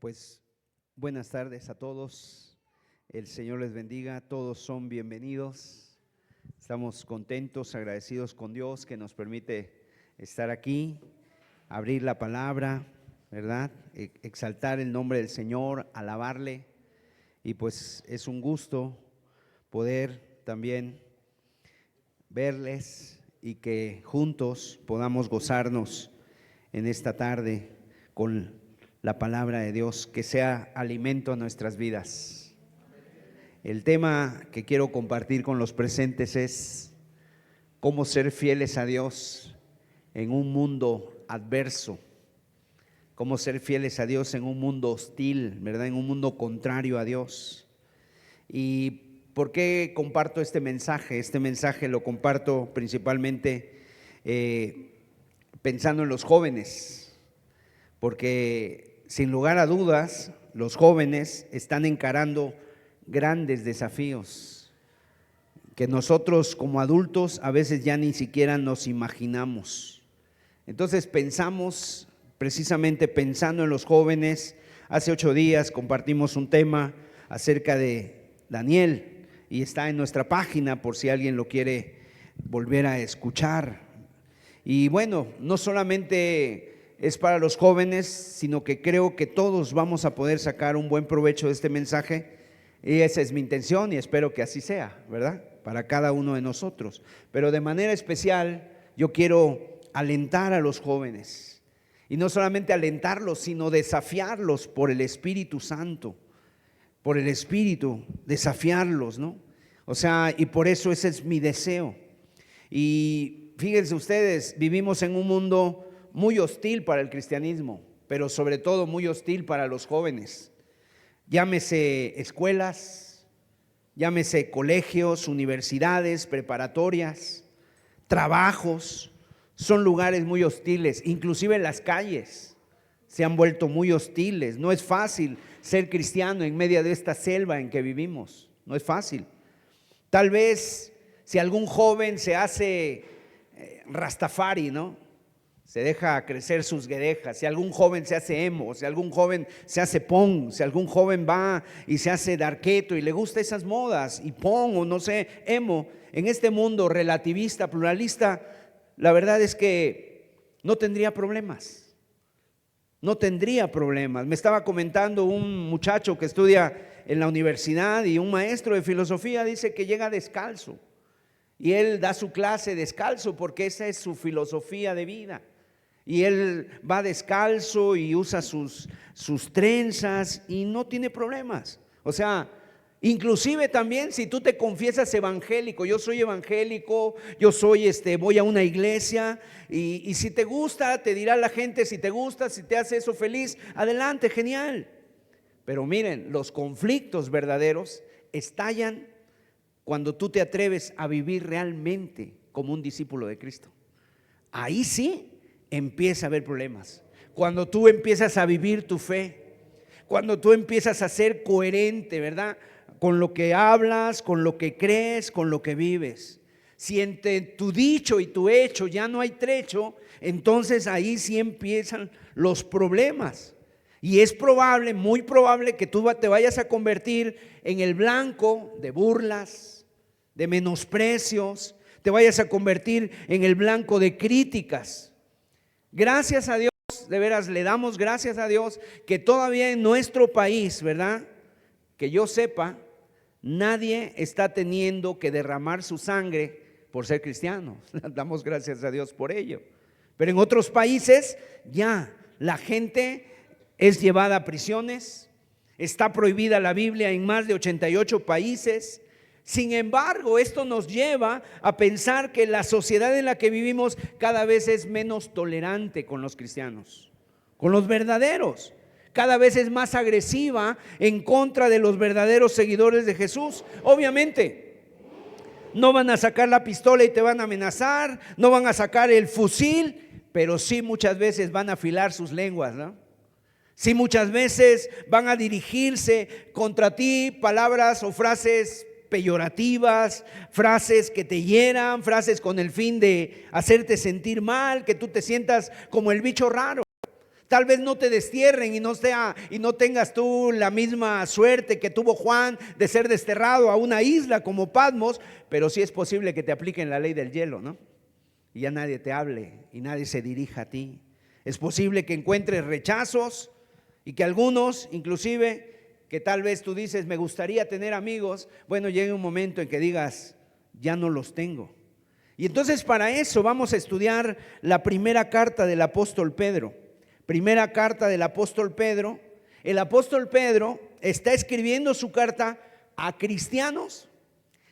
Pues buenas tardes a todos, el Señor les bendiga, todos son bienvenidos. Estamos contentos, agradecidos con Dios que nos permite estar aquí, abrir la palabra, ¿verdad? Exaltar el nombre del Señor, alabarle, y pues es un gusto poder también verles y que juntos podamos gozarnos en esta tarde con la palabra de Dios, que sea alimento a nuestras vidas. El tema que quiero compartir con los presentes es cómo ser fieles a Dios en un mundo adverso, cómo ser fieles a Dios en un mundo hostil, ¿verdad? En un mundo contrario a Dios. ¿Y por qué comparto este mensaje? Este mensaje lo comparto principalmente pensando en los jóvenes, porque sin lugar a dudas, los jóvenes están encarando grandes desafíos que nosotros como adultos a veces ya ni siquiera nos imaginamos. Entonces pensamos, precisamente pensando en los jóvenes, hace 8 días compartimos un tema acerca de Daniel y está en nuestra página por si alguien lo quiere volver a escuchar. Y bueno, no solamente es para los jóvenes, sino que creo que todos vamos a poder sacar un buen provecho de este mensaje, y esa es mi intención y espero que así sea, ¿verdad? Para cada uno de nosotros. Pero de manera especial yo quiero alentar a los jóvenes, y no solamente alentarlos, sino desafiarlos por el Espíritu Santo, por el Espíritu, desafiarlos, ¿no? O sea, y por eso ese es mi deseo. Y fíjense ustedes, vivimos en un mundo muy hostil para el cristianismo, pero sobre todo muy hostil para los jóvenes. Llámese escuelas, llámese colegios, universidades, preparatorias, trabajos, son lugares muy hostiles. Inclusive las calles se han vuelto muy hostiles. No es fácil ser cristiano en medio de esta selva en que vivimos, no es fácil. Tal vez si algún joven se hace rastafari, ¿no? Se deja crecer sus guedejas, si algún joven se hace emo, si algún joven se hace punk, si algún joven va y se hace darketo y le gusta esas modas y punk o no sé, emo, en este mundo relativista, pluralista, la verdad es que no tendría problemas, no tendría problemas. Me estaba comentando un muchacho que estudia en la universidad y un maestro de filosofía dice que llega descalzo y él da su clase descalzo porque esa es su filosofía de vida. Y él va descalzo y usa sus trenzas y no tiene problemas. O sea, inclusive también si tú te confiesas evangélico, yo soy evangélico, yo soy voy a una iglesia y si te gusta, te dirá la gente, si te gusta, si te hace eso feliz, adelante, genial. Pero miren, los conflictos verdaderos estallan cuando tú te atreves a vivir realmente como un discípulo de Cristo. Ahí sí empieza a haber problemas. Cuando tú empiezas a vivir tu fe, cuando tú empiezas a ser coherente, ¿verdad? Con lo que hablas, con lo que crees, con lo que vives. Si entre tu dicho y tu hecho ya no hay trecho, entonces ahí sí empiezan los problemas. Y es probable, muy probable que tú te vayas a convertir en el blanco de burlas, de menosprecios, te vayas a convertir en el blanco de críticas. Gracias a Dios, de veras le damos gracias a Dios que todavía en nuestro país, ¿verdad? Que yo sepa, nadie está teniendo que derramar su sangre por ser cristiano. Damos gracias a Dios por ello. Pero en otros países ya la gente es llevada a prisiones, está prohibida la Biblia en más de 88 países. Sin embargo, esto nos lleva a pensar que la sociedad en la que vivimos cada vez es menos tolerante con los cristianos, con los verdaderos. Cada vez es más agresiva en contra de los verdaderos seguidores de Jesús. Obviamente, no van a sacar la pistola y te van a amenazar, no van a sacar el fusil, pero sí muchas veces van a afilar sus lenguas, ¿no? Sí muchas veces van a dirigirse contra ti palabras o frases peyorativas, frases que te hieran, frases con el fin de hacerte sentir mal, que tú te sientas como el bicho raro. Tal vez no te destierren y no tengas tú la misma suerte que tuvo Juan de ser desterrado a una isla como Patmos, pero sí es posible que te apliquen la ley del hielo, ¿no? Y ya nadie te hable y nadie se dirija a ti. Es posible que encuentres rechazos y que algunos, inclusive, que tal vez tú dices, me gustaría tener amigos, bueno, llegue un momento en que digas, ya no los tengo. Y entonces para eso vamos a estudiar la primera carta del apóstol Pedro. Primera carta del apóstol Pedro. El apóstol Pedro está escribiendo su carta a cristianos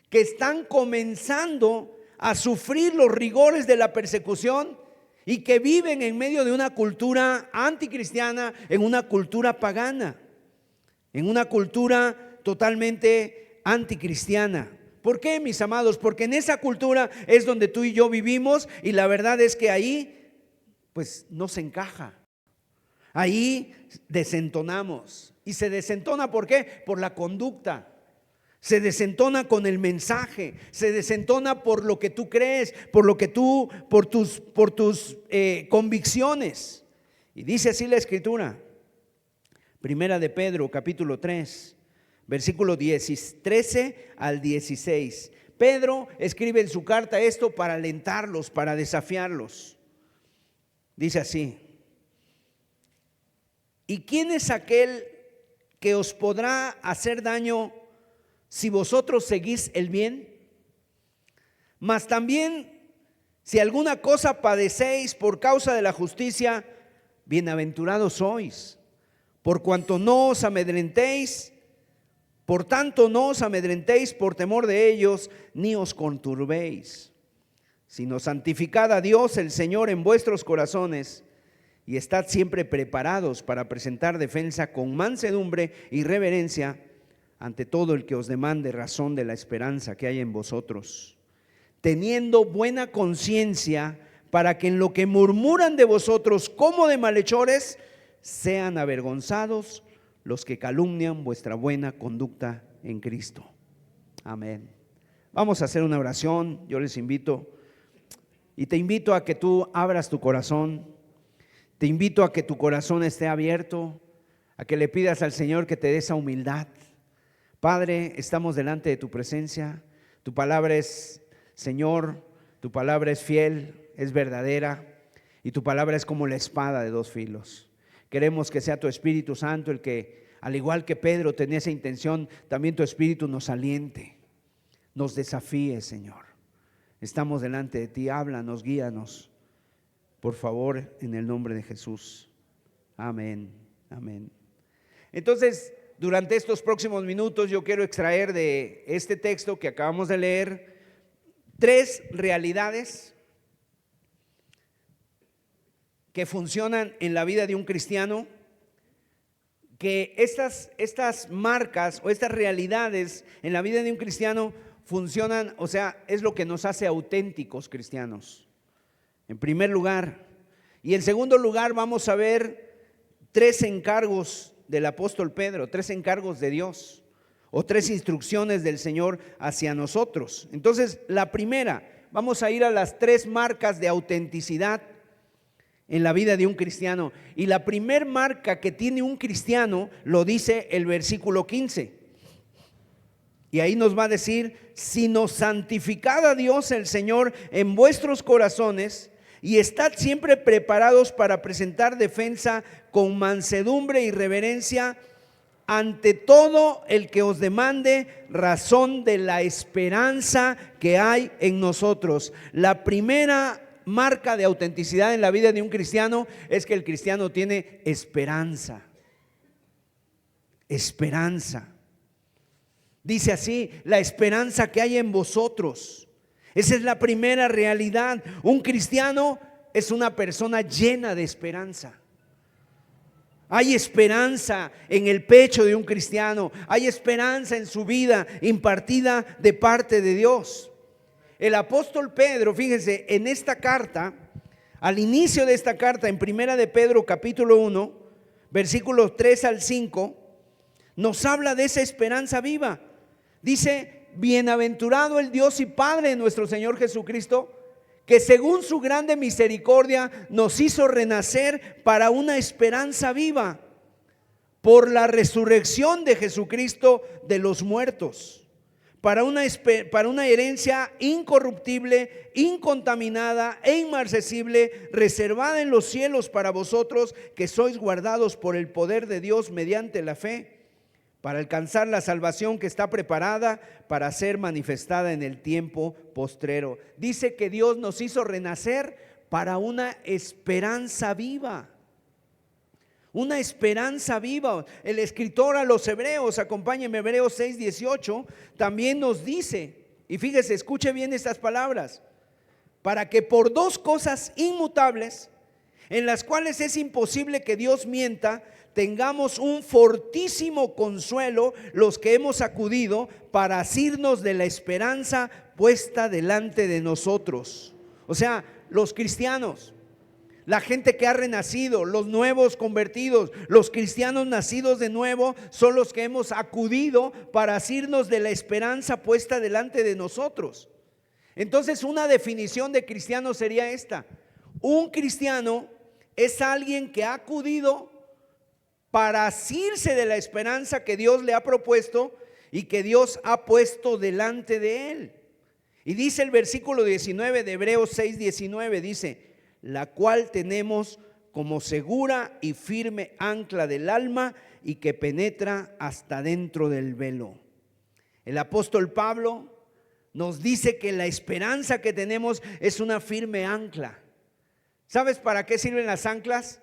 que están comenzando a sufrir los rigores de la persecución y que viven en medio de una cultura anticristiana, en una cultura pagana, en una cultura totalmente anticristiana. ¿Por qué, mis amados? Porque en esa cultura es donde tú y yo vivimos y la verdad es que ahí pues no se encaja. Ahí desentonamos. ¿Y se desentona por qué? Por la conducta. Se desentona con el mensaje, se desentona por lo que tú crees, por tus convicciones. Y dice así la Escritura, Primera de Pedro, capítulo 3, versículo 13 al 16. Pedro escribe en su carta esto para alentarlos, para desafiarlos. Dice así: ¿y quién es aquel que os podrá hacer daño si vosotros seguís el bien? Mas también si alguna cosa padecéis por causa de la justicia, bienaventurados sois. Por cuanto no os amedrentéis, por tanto no os amedrentéis por temor de ellos, ni os conturbéis, sino santificad a Dios el Señor en vuestros corazones, y estad siempre preparados para presentar defensa con mansedumbre y reverencia ante todo el que os demande razón de la esperanza que hay en vosotros, teniendo buena conciencia, para que en lo que murmuran de vosotros como de malhechores, sean avergonzados los que calumnian vuestra buena conducta en Cristo. Amén. Vamos a hacer una oración. Yo les invito y te invito a que tú abras tu corazón. Te invito a que tu corazón esté abierto, a que le pidas al Señor que te dé esa humildad. Padre, estamos delante de tu presencia. Tu palabra es, Señor, tu palabra es fiel, es verdadera, y tu palabra es como la espada de dos filos. Queremos que sea tu Espíritu Santo el que, al igual que Pedro tenía esa intención, también tu Espíritu nos aliente, nos desafíe, Señor. Estamos delante de ti, háblanos, guíanos. Por favor, en el nombre de Jesús. Amén, amén. Entonces, durante estos próximos minutos yo quiero extraer de este texto que acabamos de leer 3 realidades que funcionan en la vida de un cristiano, que estas marcas o estas realidades en la vida de un cristiano funcionan, o sea, es lo que nos hace auténticos cristianos. En primer lugar. Y en segundo lugar vamos a ver 3 encargos del apóstol Pedro, 3 encargos de Dios o 3 instrucciones del Señor hacia nosotros. Entonces, la primera, vamos a ir a las 3 marcas de autenticidad en la vida de un cristiano. Y la primer marca que tiene un cristiano lo dice el versículo 15. Y ahí nos va a decir: sino santificad a Dios el Señor en vuestros corazones, y estad siempre preparados para presentar defensa con mansedumbre y reverencia ante todo el que os demande razón de la esperanza que hay en nosotros. La primera marca de autenticidad en la vida de un cristiano es que el cristiano tiene esperanza. Esperanza. Dice así: la esperanza que hay en vosotros. Esa es la primera realidad. Un cristiano es una persona llena de esperanza. Hay esperanza en el pecho de un cristiano. Hay esperanza en su vida impartida de parte de Dios. El apóstol Pedro, fíjense, en esta carta, al inicio de esta carta, en Primera de Pedro capítulo 1, versículos 3 al 5, nos habla de esa esperanza viva. Dice: bienaventurado el Dios y Padre de nuestro Señor Jesucristo, que según su grande misericordia nos hizo renacer para una esperanza viva por la resurrección de Jesucristo de los muertos, para una herencia incorruptible, incontaminada e inmarcesible, reservada en los cielos para vosotros, que sois guardados por el poder de Dios mediante la fe, para alcanzar la salvación que está preparada para ser manifestada en el tiempo postrero. Dice que Dios nos hizo renacer para una esperanza viva. Una esperanza viva. El escritor a los Hebreos, acompáñenme, Hebreos 6:18, también nos dice, y fíjese, escuche bien estas palabras: para que por dos cosas inmutables, en las cuales es imposible que Dios mienta, tengamos un fortísimo consuelo los que hemos acudido para asirnos de la esperanza puesta delante de nosotros. O sea, los cristianos, la gente que ha renacido, los nuevos convertidos, los cristianos nacidos de nuevo, son los que hemos acudido para asirnos de la esperanza puesta delante de nosotros. Entonces, una definición de cristiano sería esta: un cristiano es alguien que ha acudido para asirse de la esperanza que Dios le ha propuesto y que Dios ha puesto delante de él. Y dice el versículo 19 de Hebreos 6:19, dice: la cual tenemos como segura y firme ancla del alma y que penetra hasta dentro del velo. El apóstol Pablo nos dice que la esperanza que tenemos es una firme ancla. ¿Sabes para qué sirven las anclas?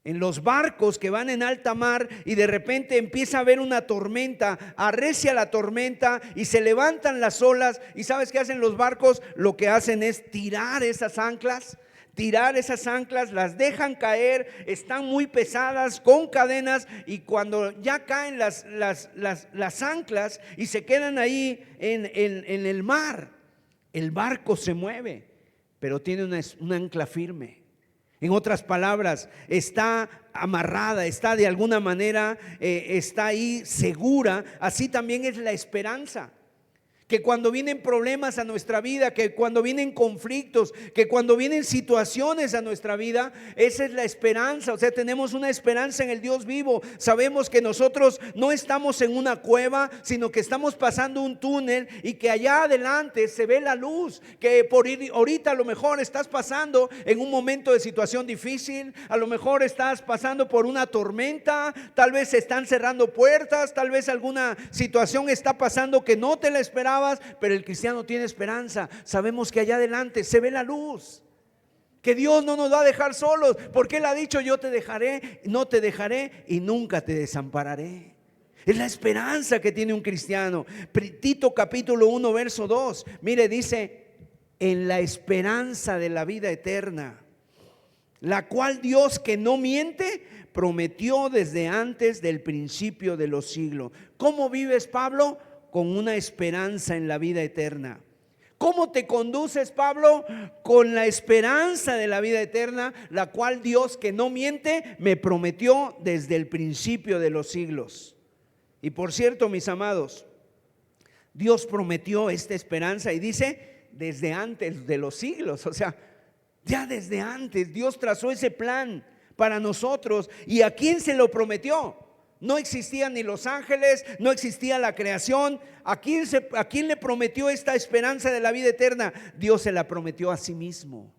En los barcos que van en alta mar y de repente empieza a haber una tormenta, arrecia la tormenta y se levantan las olas. ¿Y sabes qué hacen los barcos? Lo que hacen es tirar esas anclas, las dejan caer, están muy pesadas, con cadenas, y cuando ya caen las anclas y se quedan ahí en el mar, el barco se mueve, pero tiene una ancla firme. En otras palabras, está amarrada, está de alguna manera, está ahí segura. Así también es la esperanza. Que cuando vienen problemas a nuestra vida, que cuando vienen conflictos, que cuando vienen situaciones a nuestra vida, esa es la esperanza. O sea, tenemos una esperanza en el Dios vivo. Sabemos que nosotros no estamos en una cueva, sino que estamos pasando un túnel y que allá adelante se ve la luz. Que ahorita a lo mejor estás pasando en un momento de situación difícil, a lo mejor estás pasando por una tormenta, tal vez se están cerrando puertas, tal vez alguna situación está pasando que no te la esperabas. Pero el cristiano tiene esperanza. Sabemos que allá adelante se ve la luz, que Dios no nos va a dejar solos, porque Él ha dicho: yo te dejaré, no te dejaré y nunca te desampararé. Es la esperanza que tiene un cristiano. Tito capítulo 1 verso 2, mire, dice: en la esperanza de la vida eterna, la cual Dios, que no miente, prometió desde antes del principio de los siglos. ¿Cómo vives, Pablo? Con una esperanza en la vida eterna. ¿Cómo te conduces, Pablo? Con la esperanza de la vida eterna, la cual Dios, que no miente, me prometió desde el principio de los siglos. Y por cierto, mis amados, Dios prometió esta esperanza y dice desde antes de los siglos. O sea, ya desde antes Dios trazó ese plan para nosotros. ¿Y a quién se lo prometió? No existían ni los ángeles, no existía la creación. ¿A quién le prometió esta esperanza de la vida eterna? Dios se la prometió a sí mismo,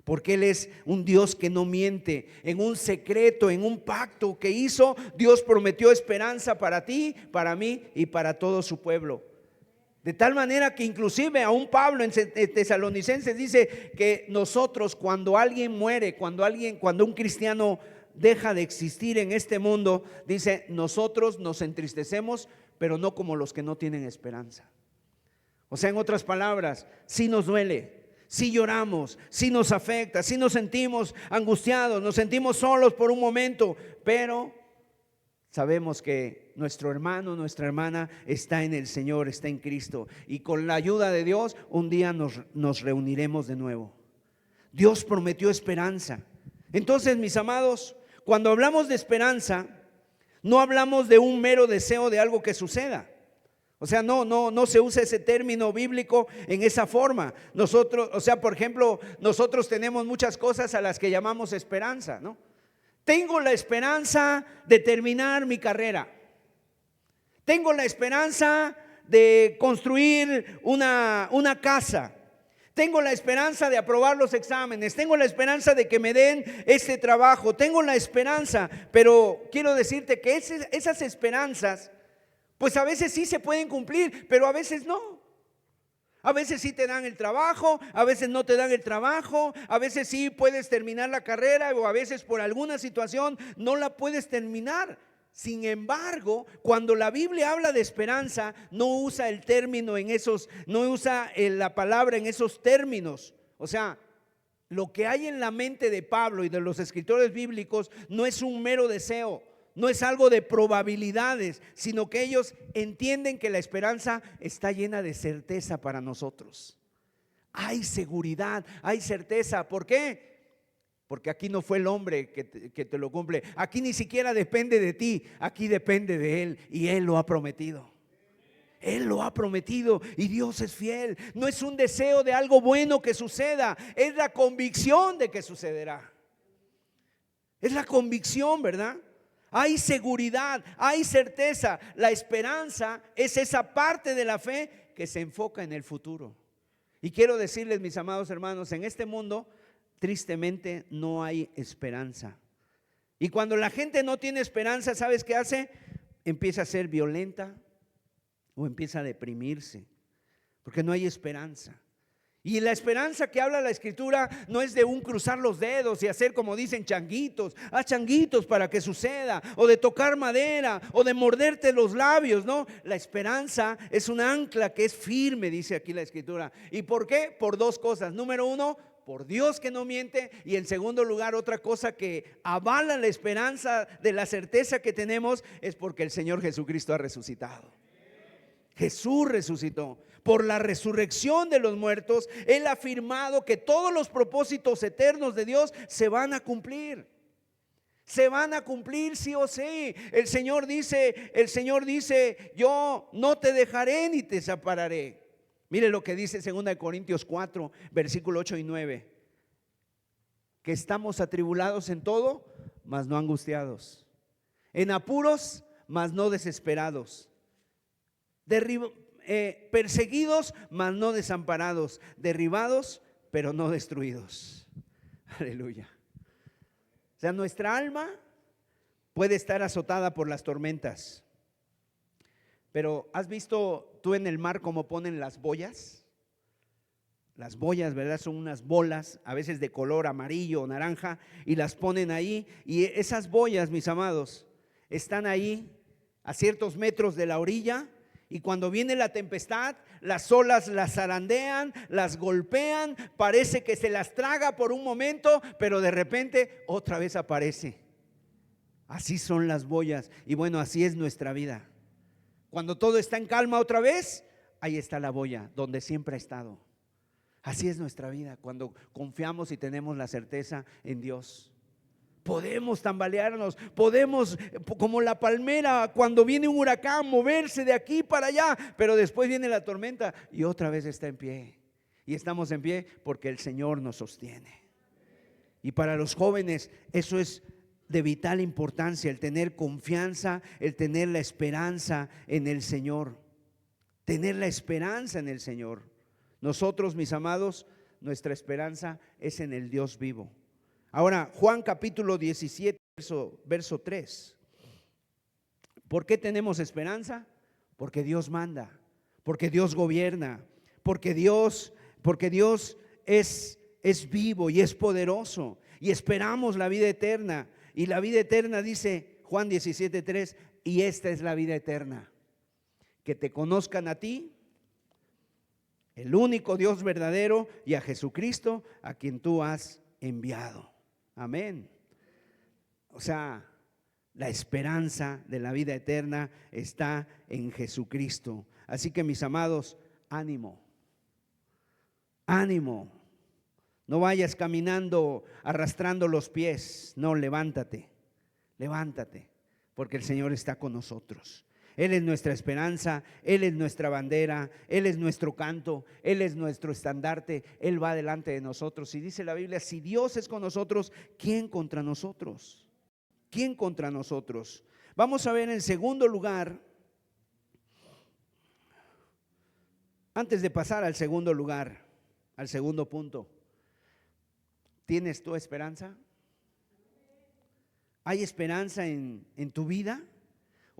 porque Él es un Dios que no miente. En un secreto, en un pacto que hizo, Dios prometió esperanza para ti, para mí y para todo su pueblo. De tal manera que inclusive aún Pablo en Tesalonicenses dice que nosotros, cuando alguien muere, cuando un cristiano deja de existir en este mundo, dice: nosotros nos entristecemos, pero no como los que no tienen esperanza. O sea, en otras palabras, sí nos duele, sí lloramos, sí nos afecta, sí nos sentimos angustiados, nos sentimos solos por un momento, pero sabemos que nuestro hermano, nuestra hermana está en el Señor, está en Cristo, y con la ayuda de Dios un día nos reuniremos de nuevo. Dios prometió esperanza. Entonces, mis amados, cuando hablamos de esperanza, no hablamos de un mero deseo de algo que suceda. O sea, no se usa ese término bíblico en esa forma. Nosotros, o sea, por ejemplo, nosotros tenemos muchas cosas a las que llamamos esperanza, ¿no? Tengo la esperanza de terminar mi carrera. Tengo la esperanza de construir una casa. Tengo la esperanza de aprobar los exámenes. Tengo la esperanza de que me den este trabajo. Tengo la esperanza, pero quiero decirte que esas esperanzas, pues a veces sí se pueden cumplir, pero a veces no. A veces sí te dan el trabajo, a veces no te dan el trabajo, a veces sí puedes terminar la carrera o a veces por alguna situación no la puedes terminar. Sin embargo, cuando la Biblia habla de esperanza, no usa el término en esos, no usa la palabra en esos términos. O sea, lo que hay en la mente de Pablo y de los escritores bíblicos no es un mero deseo, no es algo de probabilidades, sino que ellos entienden que la esperanza está llena de certeza para nosotros. Hay seguridad, hay certeza. ¿Por qué? Porque aquí no fue el hombre que te lo cumple. Aquí ni siquiera depende de ti, aquí depende de Él y Él lo ha prometido. Él lo ha prometido y Dios es fiel. No es un deseo de algo bueno que suceda, es la convicción de que sucederá. Es la convicción, ¿verdad? Hay seguridad, hay certeza. La esperanza es esa parte de la fe que se enfoca en el futuro. Y quiero decirles, mis amados hermanos, en este mundo tristemente no hay esperanza. Y cuando la gente no tiene esperanza, ¿sabes qué hace? Empieza a ser violenta o empieza a deprimirse, porque no hay esperanza. Y la esperanza que habla la Escritura no es de un cruzar los dedos y hacer como dicen changuitos, haz changuitos para que suceda, o de tocar madera, o de morderte los labios, ¿no? La esperanza es un ancla que es firme, dice aquí la Escritura. ¿Y por qué? Por dos cosas. Número uno, por Dios que no miente, y en segundo lugar, otra cosa que avala la esperanza de la certeza que tenemos es porque el Señor Jesucristo ha resucitado. Jesús resucitó. Por la resurrección de los muertos, Él ha afirmado que todos los propósitos eternos de Dios se van a cumplir. Se van a cumplir sí o sí. El Señor dice, yo no te dejaré ni te desampararé. Mire lo que dice 2 Corintios 4, versículo 8 y 9. Que estamos atribulados en todo, mas no angustiados. En apuros, mas no desesperados. Perseguidos, mas no desamparados. Derribados, pero no destruidos. Aleluya. O sea, nuestra alma puede estar azotada por las tormentas. Pero ¿has visto tú en el mar cómo ponen las boyas? Las boyas, ¿verdad? Son unas bolas, a veces de color amarillo o naranja, y las ponen ahí. Y esas boyas, mis amados, están ahí a ciertos metros de la orilla. Y cuando viene la tempestad, las olas las zarandean, las golpean, parece que se las traga por un momento, pero de repente otra vez aparece. Así son las boyas. Y bueno, así es nuestra vida. Cuando todo está en calma otra vez, ahí está la boya, donde siempre ha estado. Así es nuestra vida, cuando confiamos y tenemos la certeza en Dios. Podemos tambalearnos, podemos, como la palmera, cuando viene un huracán, moverse de aquí para allá, pero después viene la tormenta y otra vez está en pie. Y estamos en pie porque el Señor nos sostiene. Y para los jóvenes eso es de vital importancia, el tener confianza, el tener la esperanza en el Señor. Tener la esperanza en el Señor. Nosotros, mis amados, nuestra esperanza es en el Dios vivo. Ahora, Juan capítulo 17, verso 3. ¿Por qué tenemos esperanza? Porque Dios manda, porque Dios gobierna, porque Dios es vivo y es poderoso, y esperamos la vida eterna. Y la vida eterna, dice Juan 17:3, y esta es la vida eterna, que te conozcan a ti, el único Dios verdadero, y a Jesucristo, a quien tú has enviado. Amén. O sea, la esperanza de la vida eterna está en Jesucristo. Así que, mis amados, ánimo, ánimo. No vayas caminando arrastrando los pies. No, levántate, levántate, porque el Señor está con nosotros. Él es nuestra esperanza, Él es nuestra bandera, Él es nuestro canto, Él es nuestro estandarte, Él va delante de nosotros. Y dice la Biblia, si Dios es con nosotros, ¿quién contra nosotros? ¿Quién contra nosotros? Vamos a ver en segundo lugar, antes de pasar al segundo lugar, al segundo punto, ¿tienes tu esperanza? ¿Hay esperanza en tu vida?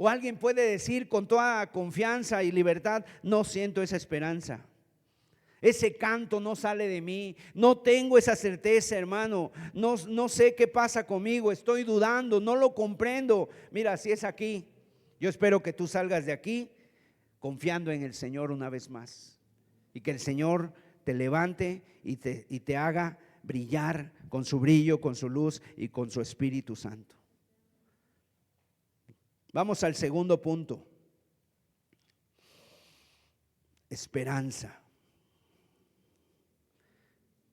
¿O alguien puede decir con toda confianza y libertad, no siento esa esperanza? Ese canto no sale de mí, no tengo esa certeza, hermano, no sé qué pasa conmigo, estoy dudando, no lo comprendo. Mira, si es aquí, yo espero que tú salgas de aquí confiando en el Señor una vez más, y que el Señor te levante y te haga brillar con su brillo, con su luz y con su Espíritu Santo. Vamos al segundo punto: esperanza.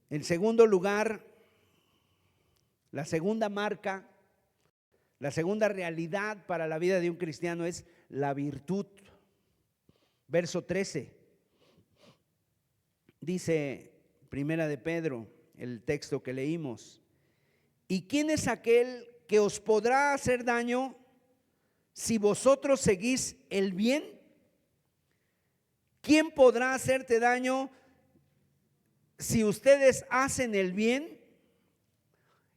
En segundo lugar, la segunda marca, la segunda realidad para la vida de un cristiano es la virtud. Verso 13, dice Primera de Pedro, el texto que leímos: ¿y quién es aquel que os podrá hacer daño si vosotros seguís el bien? ¿Quién podrá hacerte daño si ustedes hacen el bien?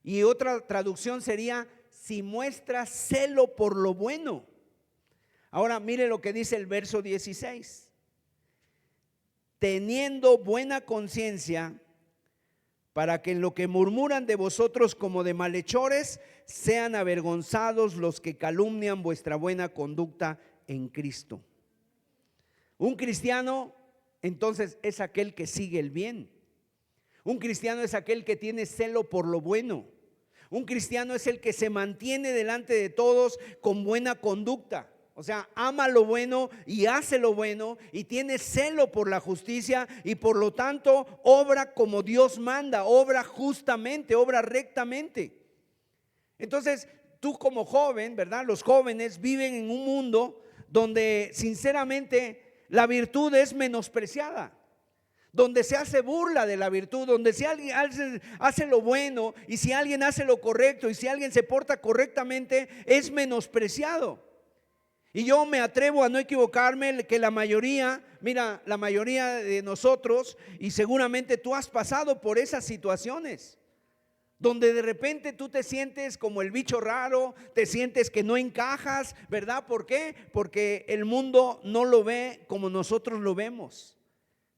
Y otra traducción sería, si muestras celo por lo bueno. Ahora mire lo que dice el verso 16: teniendo buena conciencia, para que en lo que murmuran de vosotros como de malhechores, sean avergonzados los que calumnian vuestra buena conducta en Cristo. Un cristiano entonces es aquel que sigue el bien. Un cristiano es aquel que tiene celo por lo bueno. Un cristiano es el que se mantiene delante de todos con buena conducta. O sea, ama lo bueno y hace lo bueno y tiene celo por la justicia, y por lo tanto obra como Dios manda, obra justamente, obra rectamente. Entonces, tú como joven, ¿verdad? Los jóvenes viven en un mundo donde sinceramente la virtud es menospreciada, donde se hace burla de la virtud, donde si alguien hace lo bueno y si alguien hace lo correcto y si alguien se porta correctamente, es menospreciado. Y yo me atrevo a no equivocarme que la mayoría, mira, la mayoría de nosotros, y seguramente tú has pasado por esas situaciones, donde de repente tú te sientes como el bicho raro, te sientes que no encajas, ¿verdad? ¿Por qué? Porque el mundo no lo ve como nosotros lo vemos.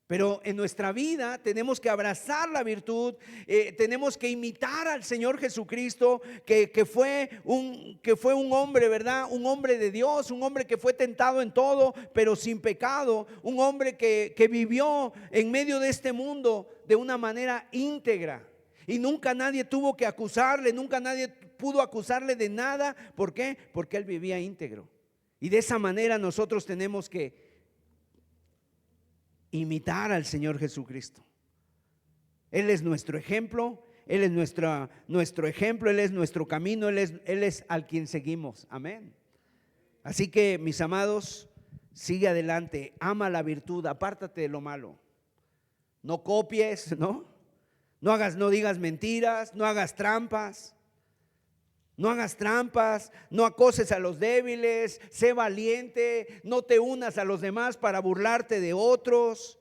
Pero en nuestra vida tenemos que abrazar la virtud, tenemos que imitar al Señor Jesucristo, que fue un hombre, ¿verdad? Un hombre de Dios, un hombre que fue tentado en todo, pero sin pecado, un hombre que vivió en medio de este mundo de una manera íntegra. Y nunca nadie tuvo que acusarle, nunca nadie pudo acusarle de nada. ¿Por qué? Porque él vivía íntegro. Y de esa manera nosotros tenemos que imitar al Señor Jesucristo. Él es nuestro ejemplo, Él es nuestro ejemplo, Él es nuestro camino, Él es al quien seguimos. Amén. Así que, mis amados, sigue adelante, ama la virtud, apártate de lo malo. No copies, ¿no? No digas mentiras, no hagas trampas. No hagas trampas, no acoses a los débiles, sé valiente, no te unas a los demás para burlarte de otros.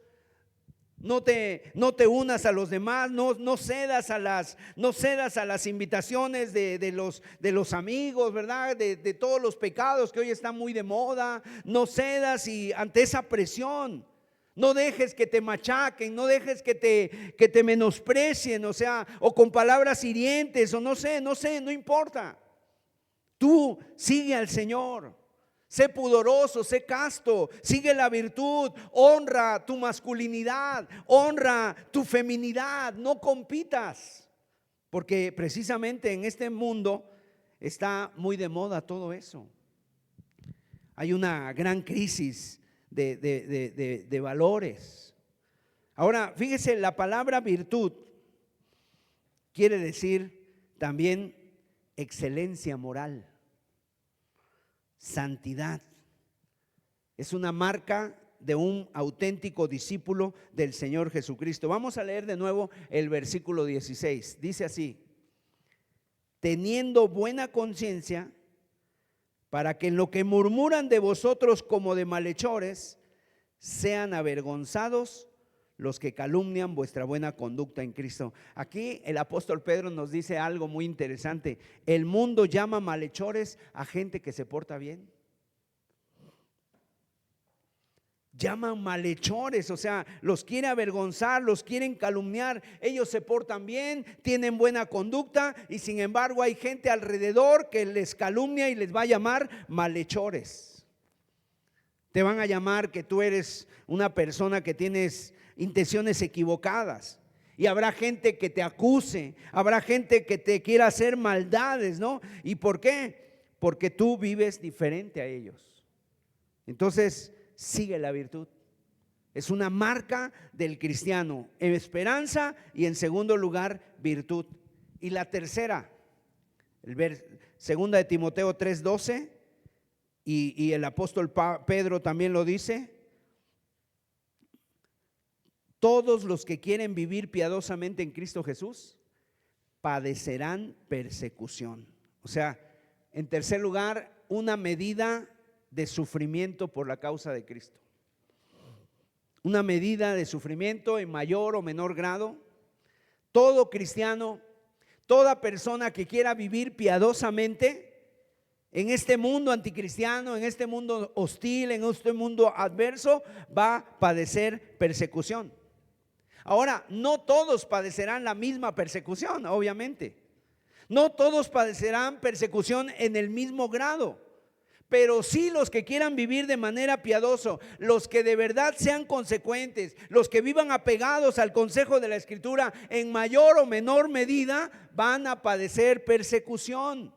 No te unas a los demás, no cedas a las invitaciones de los amigos, ¿verdad? De todos los pecados que hoy están muy de moda. No cedas y ante esa presión. No dejes que te machaquen, no dejes que te menosprecien, o sea, o con palabras hirientes, o no sé, no importa. Tú sigue al Señor, sé pudoroso, sé casto, sigue la virtud, honra tu masculinidad, honra tu feminidad, no compitas, porque precisamente en este mundo está muy de moda todo eso. Hay una gran crisis de valores. Ahora, fíjese, la palabra virtud quiere decir también excelencia moral, santidad, Es una marca de un auténtico discípulo del Señor Jesucristo. Vamos a leer de nuevo el versículo 16. Dice así: teniendo buena conciencia, para que en lo que murmuran de vosotros como de malhechores, sean avergonzados los que calumnian vuestra buena conducta en Cristo. Aquí el apóstol Pedro nos dice algo muy interesante. El mundo llama malhechores a gente que se porta bien. Llaman malhechores, o sea, los quiere avergonzar, los quieren calumniar. Ellos se portan bien, tienen buena conducta, y sin embargo hay gente alrededor que les calumnia y les va a llamar malhechores. Te van a llamar que tú eres una persona que tienes intenciones equivocadas, y habrá gente que te acuse, habrá gente que te quiera hacer maldades, ¿no? ¿Y por qué? Porque tú vives diferente a ellos. Entonces, sigue la virtud. Es una marca del cristiano, en esperanza y en segundo lugar, virtud. Y la tercera, segunda de Timoteo 3:12, y el apóstol Pedro también lo dice: todos los que quieren vivir piadosamente en Cristo Jesús padecerán persecución. O sea, en tercer lugar, una medida de sufrimiento por la causa de Cristo. Una medida de sufrimiento en mayor o menor grado. Todo cristiano, toda persona que quiera vivir piadosamente en este mundo anticristiano, en este mundo hostil, en este mundo adverso, va a padecer persecución. Ahora, no todos padecerán la misma persecución, obviamente. No todos padecerán persecución en el mismo grado. Pero sí, los que quieran vivir de manera piadosa, los que de verdad sean consecuentes, los que vivan apegados al consejo de la Escritura, en mayor o menor medida van a padecer persecución.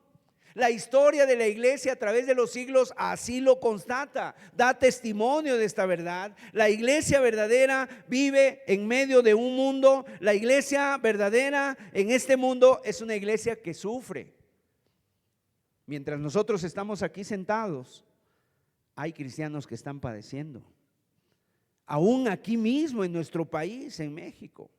La historia de la iglesia a través de los siglos así lo constata, da testimonio de esta verdad. La iglesia verdadera vive en medio de un mundo. La iglesia verdadera en este mundo es una iglesia que sufre. Mientras nosotros estamos aquí sentados, hay cristianos que están padeciendo. Aún aquí mismo en nuestro país, en México,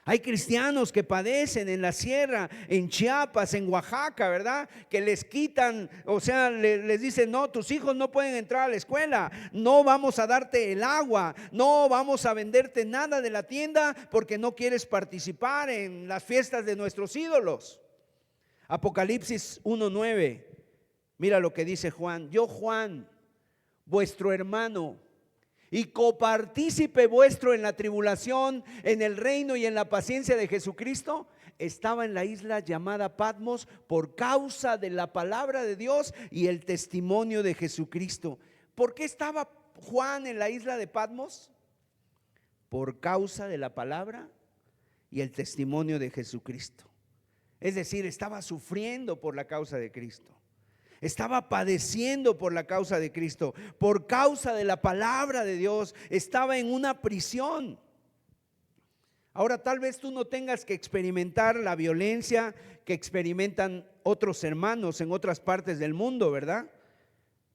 hay cristianos que padecen en la sierra, en Chiapas, en Oaxaca, ¿verdad? Que les quitan, o sea, les dicen: no, tus hijos no pueden entrar a la escuela, no vamos a darte el agua, no vamos a venderte nada de la tienda porque no quieres participar en las fiestas de nuestros ídolos. Apocalipsis 1:9, mira lo que dice Juan: yo, Juan, vuestro hermano y copartícipe vuestro en la tribulación, en el reino y en la paciencia de Jesucristo, estaba en la isla llamada Patmos por causa de la palabra de Dios y el testimonio de Jesucristo. ¿Por qué estaba Juan en la isla de Patmos? Por causa de la palabra y el testimonio de Jesucristo. Es decir, estaba sufriendo por la causa de Cristo. Estaba padeciendo por la causa de Cristo, por causa de la palabra de Dios. Estaba en una prisión. Ahora, tal vez tú no tengas que experimentar la violencia que experimentan otros hermanos en otras partes del mundo, ¿verdad?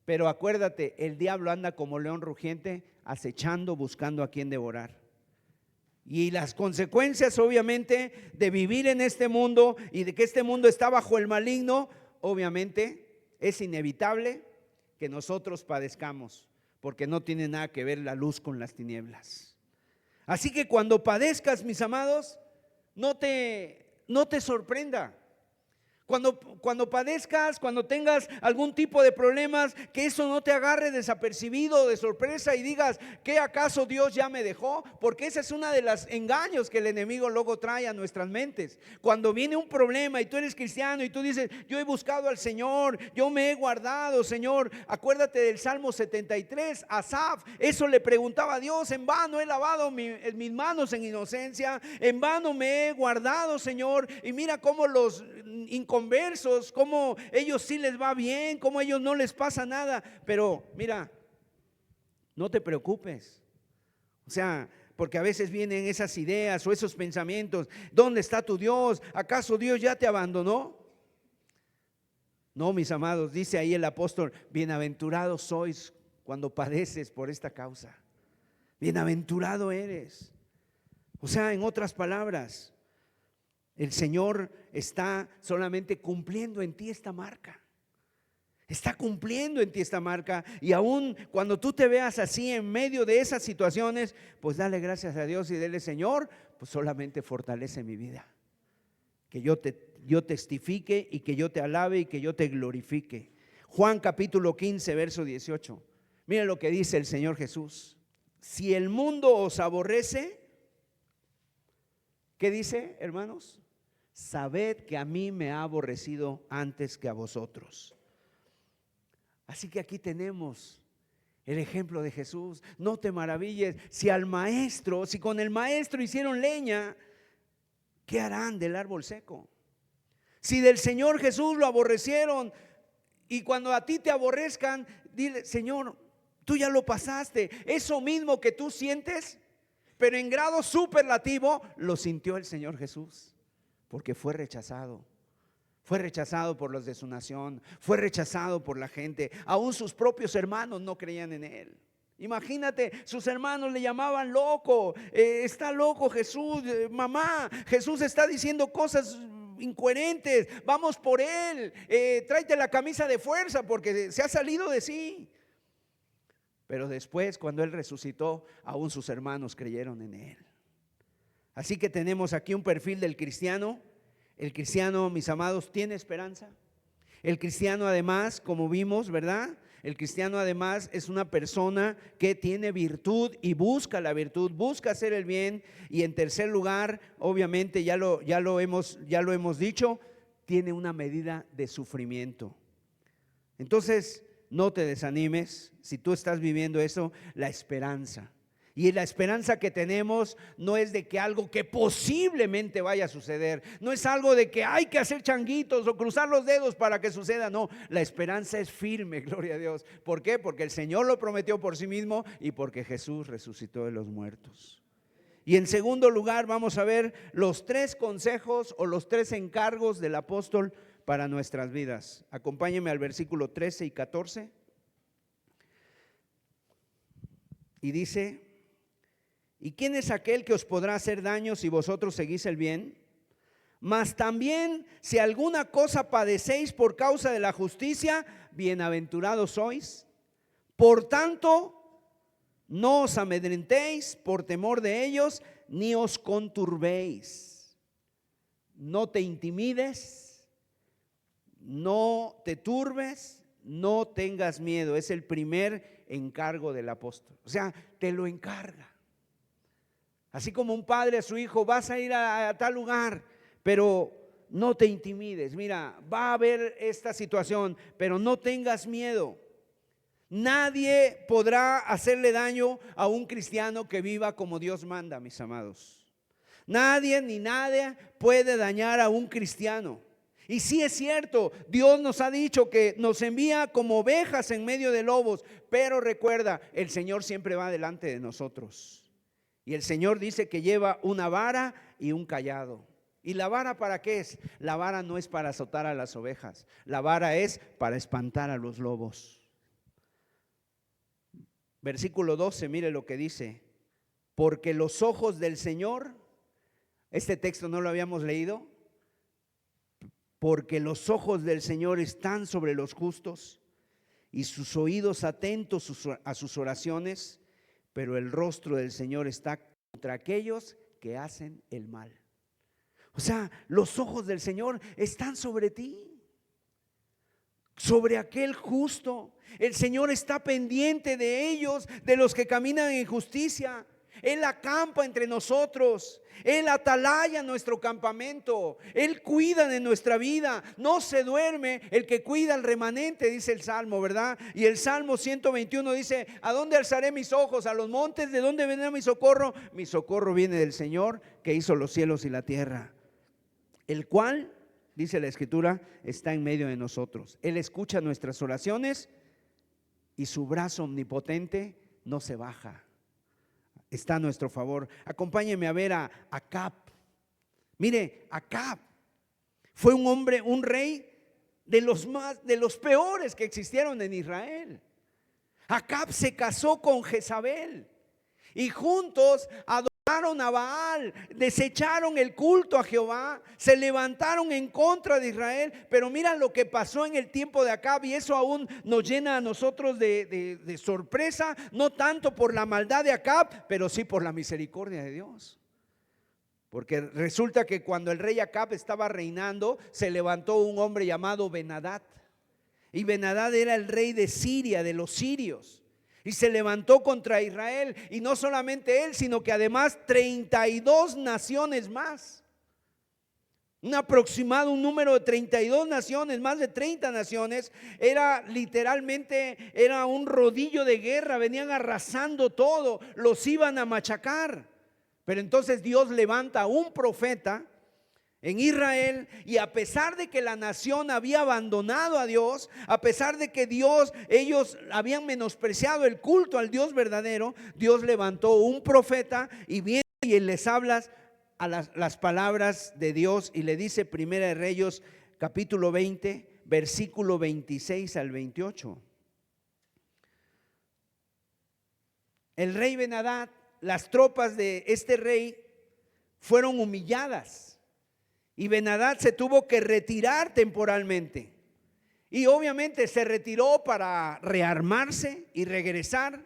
Pero acuérdate, el diablo anda como león rugiente, acechando, buscando a quien devorar. Y las consecuencias, obviamente, de vivir en este mundo y de que este mundo está bajo el maligno, obviamente es inevitable que nosotros padezcamos, porque no tiene nada que ver la luz con las tinieblas. Así que cuando padezcas, mis amados, no te sorprenda. Cuando padezcas, cuando tengas algún tipo de problemas, que eso no te agarre desapercibido, de sorpresa, y digas: ¿qué acaso Dios ya me dejó? Porque ese es uno de los engaños que el enemigo luego trae a nuestras mentes. Cuando viene un problema y tú eres cristiano y tú dices: yo he buscado al Señor, yo me he guardado, Señor. Acuérdate del Salmo 73, Asaf, eso le preguntaba a Dios: en vano he lavado mis manos en inocencia, en vano me he guardado, Señor. Y mira cómo los inconversos, cómo ellos sí les va bien, cómo ellos no les pasa nada. Pero mira, no te preocupes. O sea, porque a veces vienen esas ideas o esos pensamientos: ¿dónde está tu Dios? ¿Acaso Dios ya te abandonó? No, mis amados, dice ahí el apóstol: bienaventurados sois cuando padeces por esta causa. Bienaventurado eres. O sea, en otras palabras, el Señor está solamente cumpliendo en ti esta marca. Está cumpliendo en ti esta marca, y aún cuando tú te veas así en medio de esas situaciones, pues dale gracias a Dios y dile: Señor, pues solamente fortalece mi vida, que yo testifique y que yo te alabe y que yo te glorifique. Juan capítulo 15, verso 18. Miren lo que dice el Señor Jesús: si el mundo os aborrece, ¿qué dice, hermanos? Sabed que a mí me ha aborrecido antes que a vosotros. Así que aquí tenemos el ejemplo de Jesús. No te maravilles si con el maestro hicieron leña, ¿qué harán del árbol seco? Si del Señor Jesús lo aborrecieron, y cuando a ti te aborrezcan, dile: Señor, tú ya lo pasaste. Eso mismo que tú sientes, pero en grado superlativo, lo sintió el Señor Jesús, porque fue rechazado. Fue rechazado por los de su nación, fue rechazado por la gente. Aún sus propios hermanos no creían en él. Imagínate, sus hermanos le llamaban loco. Está loco Jesús, mamá, Jesús está diciendo cosas incoherentes, vamos por él, tráete la camisa de fuerza porque se ha salido de sí. Pero después, cuando él resucitó, aún sus hermanos creyeron en él. Así que tenemos aquí un perfil del cristiano. El cristiano, mis amados, tiene esperanza. El cristiano, además, como vimos, ¿verdad? El cristiano además es una persona que tiene virtud y busca la virtud, busca hacer el bien. Y en tercer lugar, obviamente ya lo hemos dicho, tiene una medida de sufrimiento. Entonces, no te desanimes si tú estás viviendo eso, la esperanza. Y la esperanza que tenemos no es de que algo que posiblemente vaya a suceder, no es algo de que hay que hacer changuitos o cruzar los dedos para que suceda. No, la esperanza es firme, gloria a Dios. ¿Por qué? Porque el Señor lo prometió por sí mismo y porque Jesús resucitó de los muertos. Y en segundo lugar, vamos a ver los 3 consejos o los 3 encargos del apóstol para nuestras vidas. Acompáñenme al versículo 13 y 14. Y dice: ¿y quién es aquel que os podrá hacer daño si vosotros seguís el bien? Mas también si alguna cosa padecéis por causa de la justicia, bienaventurados sois. Por tanto, no os amedrentéis por temor de ellos, ni os conturbéis. No te intimides, no te turbes, no tengas miedo. Es el primer encargo del apóstol. O sea, te lo encarga. Así como un padre a su hijo: vas a ir a tal lugar, pero no te intimides. Mira, va a haber esta situación, pero no tengas miedo. Nadie podrá hacerle daño a un cristiano que viva como Dios manda, mis amados. Nadie ni nadie puede dañar a un cristiano. Y sí es cierto, Dios nos ha dicho que nos envía como ovejas en medio de lobos, pero recuerda, el Señor siempre va delante de nosotros. Y el Señor dice que lleva una vara y un cayado. ¿Y la vara para qué es? La vara no es para azotar a las ovejas, la vara es para espantar a los lobos. Versículo 12, mire lo que dice: porque los ojos del Señor, este texto no lo habíamos leído, porque los ojos del Señor están sobre los justos y sus oídos atentos a sus oraciones, pero el rostro del Señor está contra aquellos que hacen el mal. O sea, los ojos del Señor están sobre ti, sobre aquel justo. El Señor está pendiente de ellos, de los que caminan en justicia. Él acampa entre nosotros, Él atalaya nuestro campamento, Él cuida de nuestra vida. No se duerme el que cuida al remanente, dice el Salmo, ¿verdad? Y el Salmo 121 dice: ¿a dónde alzaré mis ojos? ¿A los montes? ¿De dónde vendrá mi socorro? Mi socorro viene del Señor, que hizo los cielos y la tierra, el cual, dice la Escritura, está en medio de nosotros. Él escucha nuestras oraciones y su brazo omnipotente no se baja. Está a nuestro favor. Acompáñenme a ver a Acab. Mire, Acab fue un hombre, un rey de los peores que existieron en Israel. Acab se casó con Jezabel y juntos adoraron a Baal, desecharon el culto a Jehová, se levantaron en contra de Israel. Pero mira lo que pasó en el tiempo de Acab, y eso aún nos llena a nosotros de sorpresa, no tanto por la maldad de Acab, pero sí por la misericordia de Dios. Porque resulta que cuando el rey Acab estaba reinando, se levantó un hombre llamado Ben-Hadad. Y Ben-Hadad era el rey de Siria, de los sirios. Y se levantó contra Israel. Y no solamente él, sino que además 32 naciones más. Un aproximado, un número de 32 naciones, más de 30 naciones. Era literalmente, era un rodillo de guerra. Venían arrasando todo, los iban a machacar. Pero entonces Dios levanta a un profeta en Israel, y a pesar de que la nación había abandonado a Dios, a pesar de que ellos habían menospreciado el culto al Dios verdadero, Dios levantó un profeta y viene y les habla a las palabras de Dios, y le dice, Primera de Reyes capítulo 20 versículo 26 al 28. El rey Ben-Hadad, las tropas de este rey fueron humilladas. Y Ben-Hadad se tuvo que retirar temporalmente. Y obviamente se retiró para rearmarse y regresar.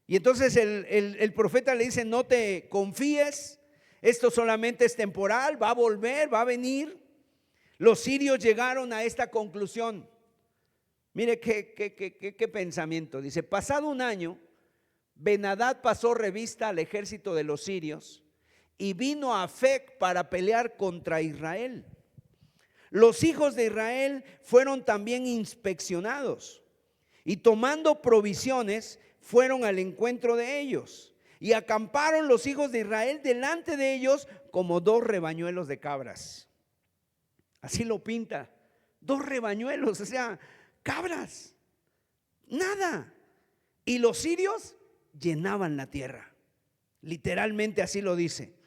Y entonces el profeta le dice, no te confíes, esto solamente es temporal, va a volver, va a venir. Los sirios llegaron a esta conclusión. Mire qué pensamiento. Dice, pasado un año, Ben-Hadad pasó revista al ejército de los sirios y vino a Afec para pelear contra Israel. Los hijos de Israel fueron también inspeccionados y tomando provisiones fueron al encuentro de ellos, y acamparon los hijos de Israel delante de ellos como 2 rebañuelos de cabras. Así lo pinta, 2 rebañuelos, o sea, cabras, nada. Y los sirios llenaban la tierra, literalmente así lo dice.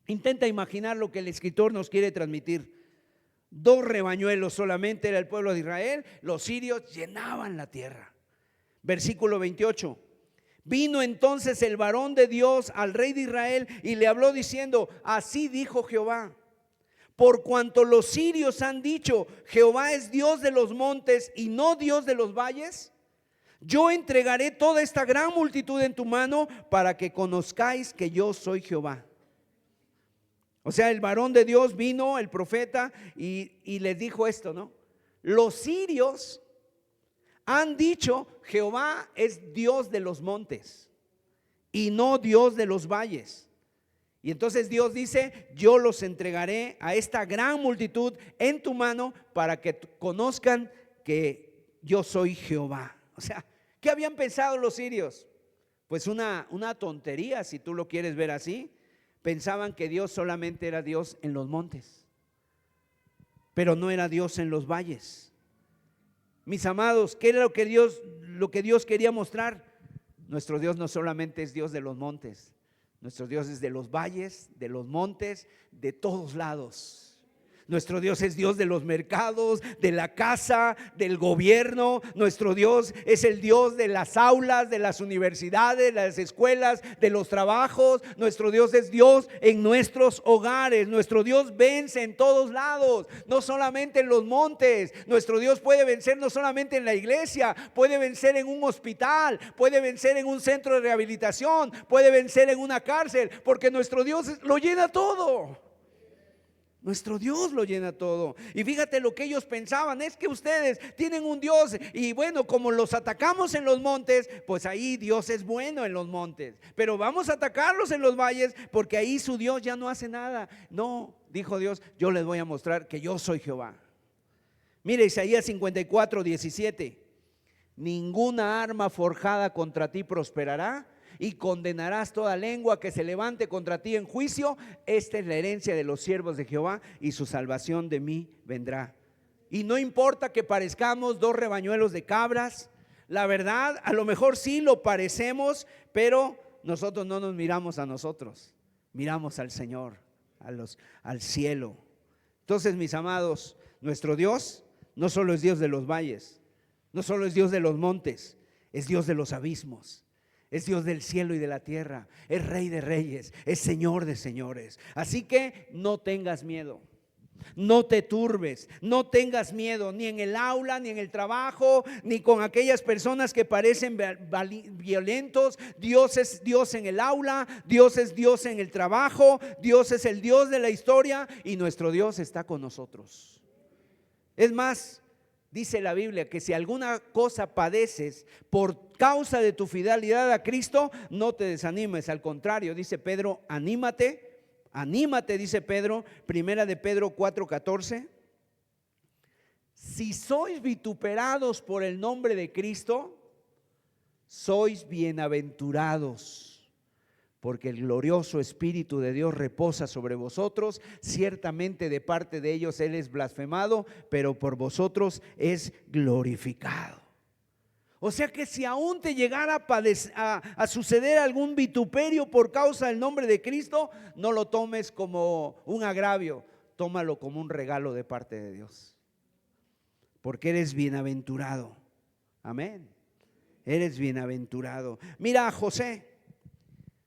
Intenta imaginar lo que el escritor nos quiere transmitir. 2 rebañuelos solamente era el pueblo de Israel, los sirios llenaban la tierra. Versículo 28. Vino entonces el varón de Dios al rey de Israel y le habló diciendo, así dijo Jehová, por cuanto los sirios han dicho, Jehová es Dios de los montes y no Dios de los valles, yo entregaré toda esta gran multitud en tu mano para que conozcáis que yo soy Jehová. O sea, el varón de Dios vino, el profeta, y les dijo esto, ¿no? Los sirios han dicho, Jehová es Dios de los montes y no Dios de los valles. Y entonces Dios dice, yo los entregaré a esta gran multitud en tu mano para que conozcan que yo soy Jehová. O sea, ¿qué habían pensado los sirios? Pues una tontería, si tú lo quieres ver así. Pensaban que Dios solamente era Dios en los montes, pero no era Dios en los valles. Mis amados, ¿qué era lo que Dios quería mostrar? Nuestro Dios no solamente es Dios de los montes, nuestro Dios es de los valles, de los montes, de todos lados. Nuestro Dios es Dios de los mercados, de la casa, del gobierno. Nuestro Dios es el Dios de las aulas, de las universidades, de las escuelas, de los trabajos. Nuestro Dios es Dios en nuestros hogares. Nuestro Dios vence en todos lados, no solamente en los montes. Nuestro Dios puede vencer no solamente en la iglesia, puede vencer en un hospital, puede vencer en un centro de rehabilitación, puede vencer en una cárcel, porque nuestro Dios lo llena todo. Nuestro Dios lo llena todo. Y fíjate lo que ellos pensaban, es que ustedes tienen un Dios y bueno, como los atacamos en los montes, pues ahí Dios es bueno en los montes, pero vamos a atacarlos en los valles porque ahí su Dios ya no hace nada. No, dijo Dios, yo les voy a mostrar que yo soy Jehová. Mire Isaías 54:17, ninguna arma forjada contra ti prosperará, y condenarás toda lengua que se levante contra ti en juicio. Esta es la herencia de los siervos de Jehová y su salvación de mí vendrá. Y no importa que parezcamos 2 rebañuelos de cabras, la verdad, a lo mejor sí lo parecemos, pero nosotros no nos miramos a nosotros, miramos al Señor, al cielo. Entonces, mis amados, nuestro Dios no solo es Dios de los valles, no solo es Dios de los montes, es Dios de los abismos. Es Dios del cielo y de la tierra, es Rey de reyes, es Señor de señores. Así que no tengas miedo, no te turbes, no tengas miedo ni en el aula, ni en el trabajo, ni con aquellas personas que parecen violentos. Dios es Dios en el aula, Dios es Dios en el trabajo, Dios es el Dios de la historia y nuestro Dios está con nosotros. Es más, dice la Biblia que si alguna cosa padeces por causa de tu fidelidad a Cristo, no te desanimes. Al contrario, dice Pedro, anímate, dice Pedro, primera de Pedro 4:14. Si sois vituperados por el nombre de Cristo, sois bienaventurados, porque el glorioso Espíritu de Dios reposa sobre vosotros. Ciertamente de parte de ellos Él es blasfemado, pero por vosotros es glorificado. O sea que si aún te llegara a suceder algún vituperio por causa del nombre de Cristo, no lo tomes como un agravio, tómalo como un regalo de parte de Dios, porque eres bienaventurado. Amén. Eres bienaventurado. Mira a José.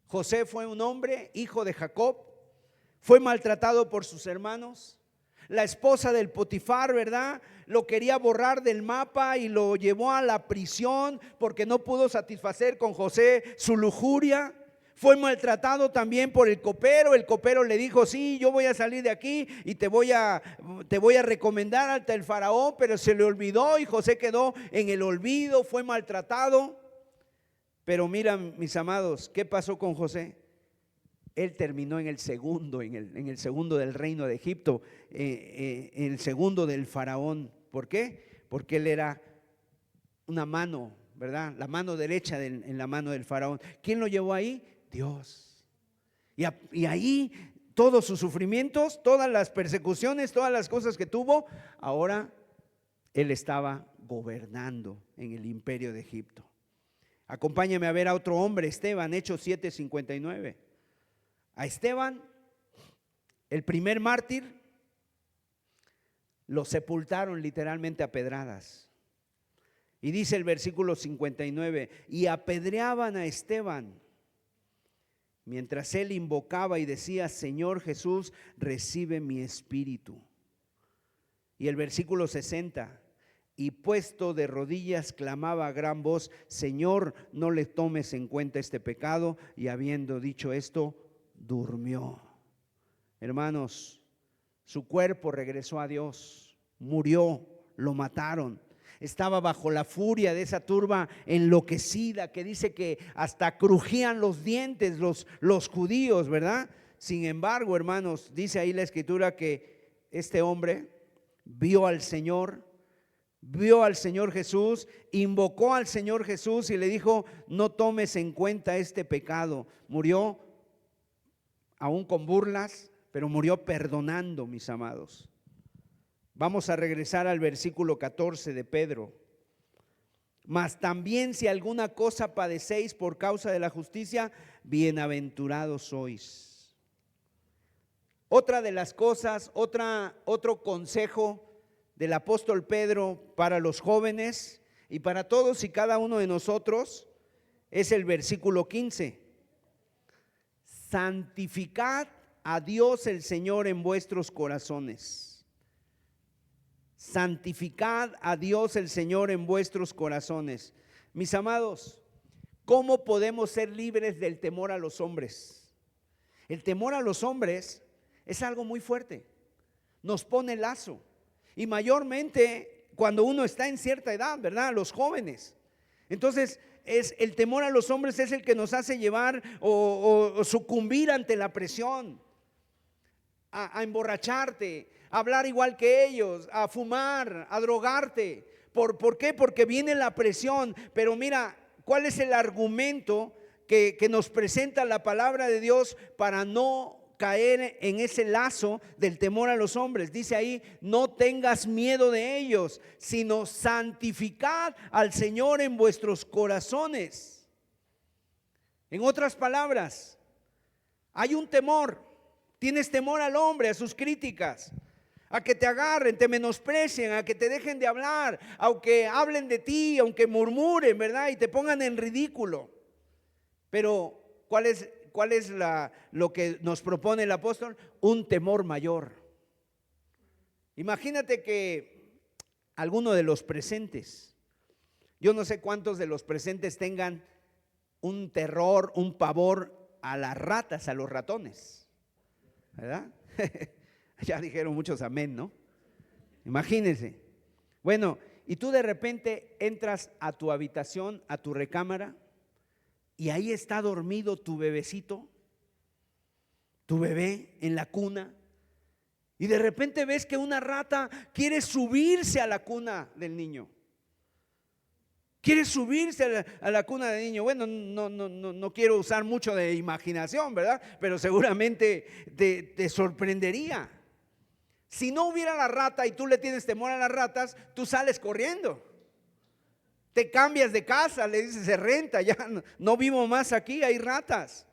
José fue un hombre, hijo de Jacob, fue maltratado por sus hermanos. La esposa del Potifar, ¿verdad?, lo quería borrar del mapa y lo llevó a la prisión porque no pudo satisfacer con José su lujuria. Fue maltratado también por el copero. El copero le dijo: sí, yo voy a salir de aquí y te voy a recomendar ante el faraón, pero se le olvidó y José quedó en el olvido, fue maltratado. Pero mira, mis amados, ¿qué pasó con José? Él terminó en el segundo del reino de Egipto, en el segundo del faraón. ¿Por qué? Porque él era una mano, ¿verdad? La mano derecha en la mano del faraón. ¿Quién lo llevó ahí? Dios. Y ahí todos sus sufrimientos, todas las persecuciones, todas las cosas que tuvo, ahora él estaba gobernando en el imperio de Egipto. Acompáñame a ver a otro hombre, Esteban, Hechos 7:59. A Esteban, el primer mártir, lo sepultaron literalmente a pedradas. Y dice el versículo 59, y apedreaban a Esteban mientras él invocaba y decía: Señor Jesús, recibe mi espíritu. Y el versículo 60, y puesto de rodillas clamaba a gran voz: Señor, no le tomes en cuenta este pecado. Y habiendo dicho esto, durmió. Hermanos, su cuerpo regresó a Dios, murió, lo mataron. Estaba bajo la furia de esa turba enloquecida que dice que hasta crujían los dientes los judíos, ¿verdad? Sin embargo, hermanos, dice ahí la escritura que este hombre vio al Señor Jesús, invocó al Señor Jesús y le dijo: no tomes en cuenta este pecado. Murió aún con burlas, pero murió perdonando, mis amados. Vamos a regresar al versículo 14 de Pedro. Mas también si alguna cosa padecéis por causa de la justicia, bienaventurados sois. Otra de las cosas, otro consejo del apóstol Pedro para los jóvenes y para todos y cada uno de nosotros es el versículo 15. Santificad a Dios el Señor en vuestros corazones. Santificad a Dios el Señor en vuestros corazones. Mis amados, ¿cómo podemos ser libres del temor a los hombres? El temor a los hombres es algo muy fuerte, nos pone lazo. Y mayormente cuando uno está en cierta edad, ¿verdad? Los jóvenes. Entonces, el temor a los hombres es el que nos hace llevar o sucumbir ante la presión, a emborracharte, a hablar igual que ellos, a fumar, a drogarte. ¿Por qué? Porque viene la presión. Pero mira, ¿cuál es el argumento que nos presenta la palabra de Dios para no caer en ese lazo del temor a los hombres? Dice ahí: no tengas miedo de ellos, sino santificad al Señor en vuestros corazones. En otras palabras, hay un temor. Tienes temor al hombre, a sus críticas. a que te agarren, te menosprecien, a que te dejen de hablar, aunque hablen de ti, aunque murmuren, ¿verdad? Y te pongan en ridículo. Pero ¿cuál es lo que nos propone el apóstol? Un temor mayor. Imagínate que alguno de los presentes, yo no sé cuántos de los presentes tengan un terror, un pavor a las ratas, a los ratones, ¿verdad? Ya dijeron muchos amén, ¿no? Imagínense. Bueno, y tú de repente entras a tu habitación, a tu recámara, y ahí está dormido tu bebecito, tu bebé en la cuna, y de repente ves que una rata quiere subirse a la cuna del niño. Quiere subirse a la cuna del niño. Bueno, no quiero usar mucho de imaginación, ¿verdad? Pero seguramente te sorprendería. Si no hubiera la rata y tú le tienes temor a las ratas, tú sales corriendo. Te cambias de casa, le dices, se renta, ya no vivo más aquí, hay ratas.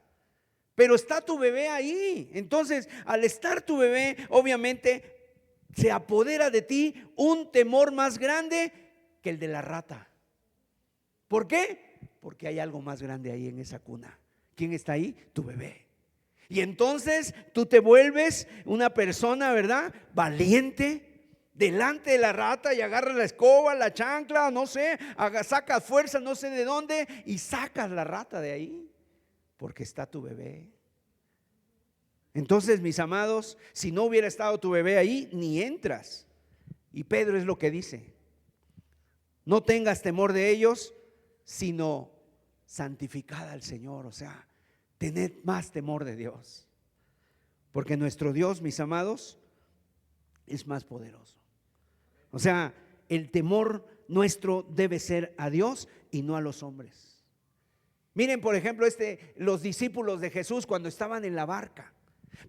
Pero está tu bebé ahí. Entonces, al estar tu bebé, obviamente se apodera de ti un temor más grande que el de la rata. ¿Por qué? Porque hay algo más grande ahí en esa cuna. ¿Quién está ahí? Tu bebé. Y entonces tú te vuelves una persona, ¿verdad? Valiente delante de la rata y agarras la escoba, la chancla, no sé, sacas fuerza, no sé de dónde, y sacas la rata de ahí, porque está tu bebé. Entonces, mis amados, si no hubiera estado tu bebé ahí, ni entras. Y Pedro es lo que dice: no tengas temor de ellos, sino santificad al Señor. O sea, tened más temor de Dios, porque nuestro Dios, mis amados, es más poderoso. O sea, el temor nuestro debe ser a Dios y no a los hombres. Miren, por ejemplo, los discípulos de Jesús cuando estaban en la barca.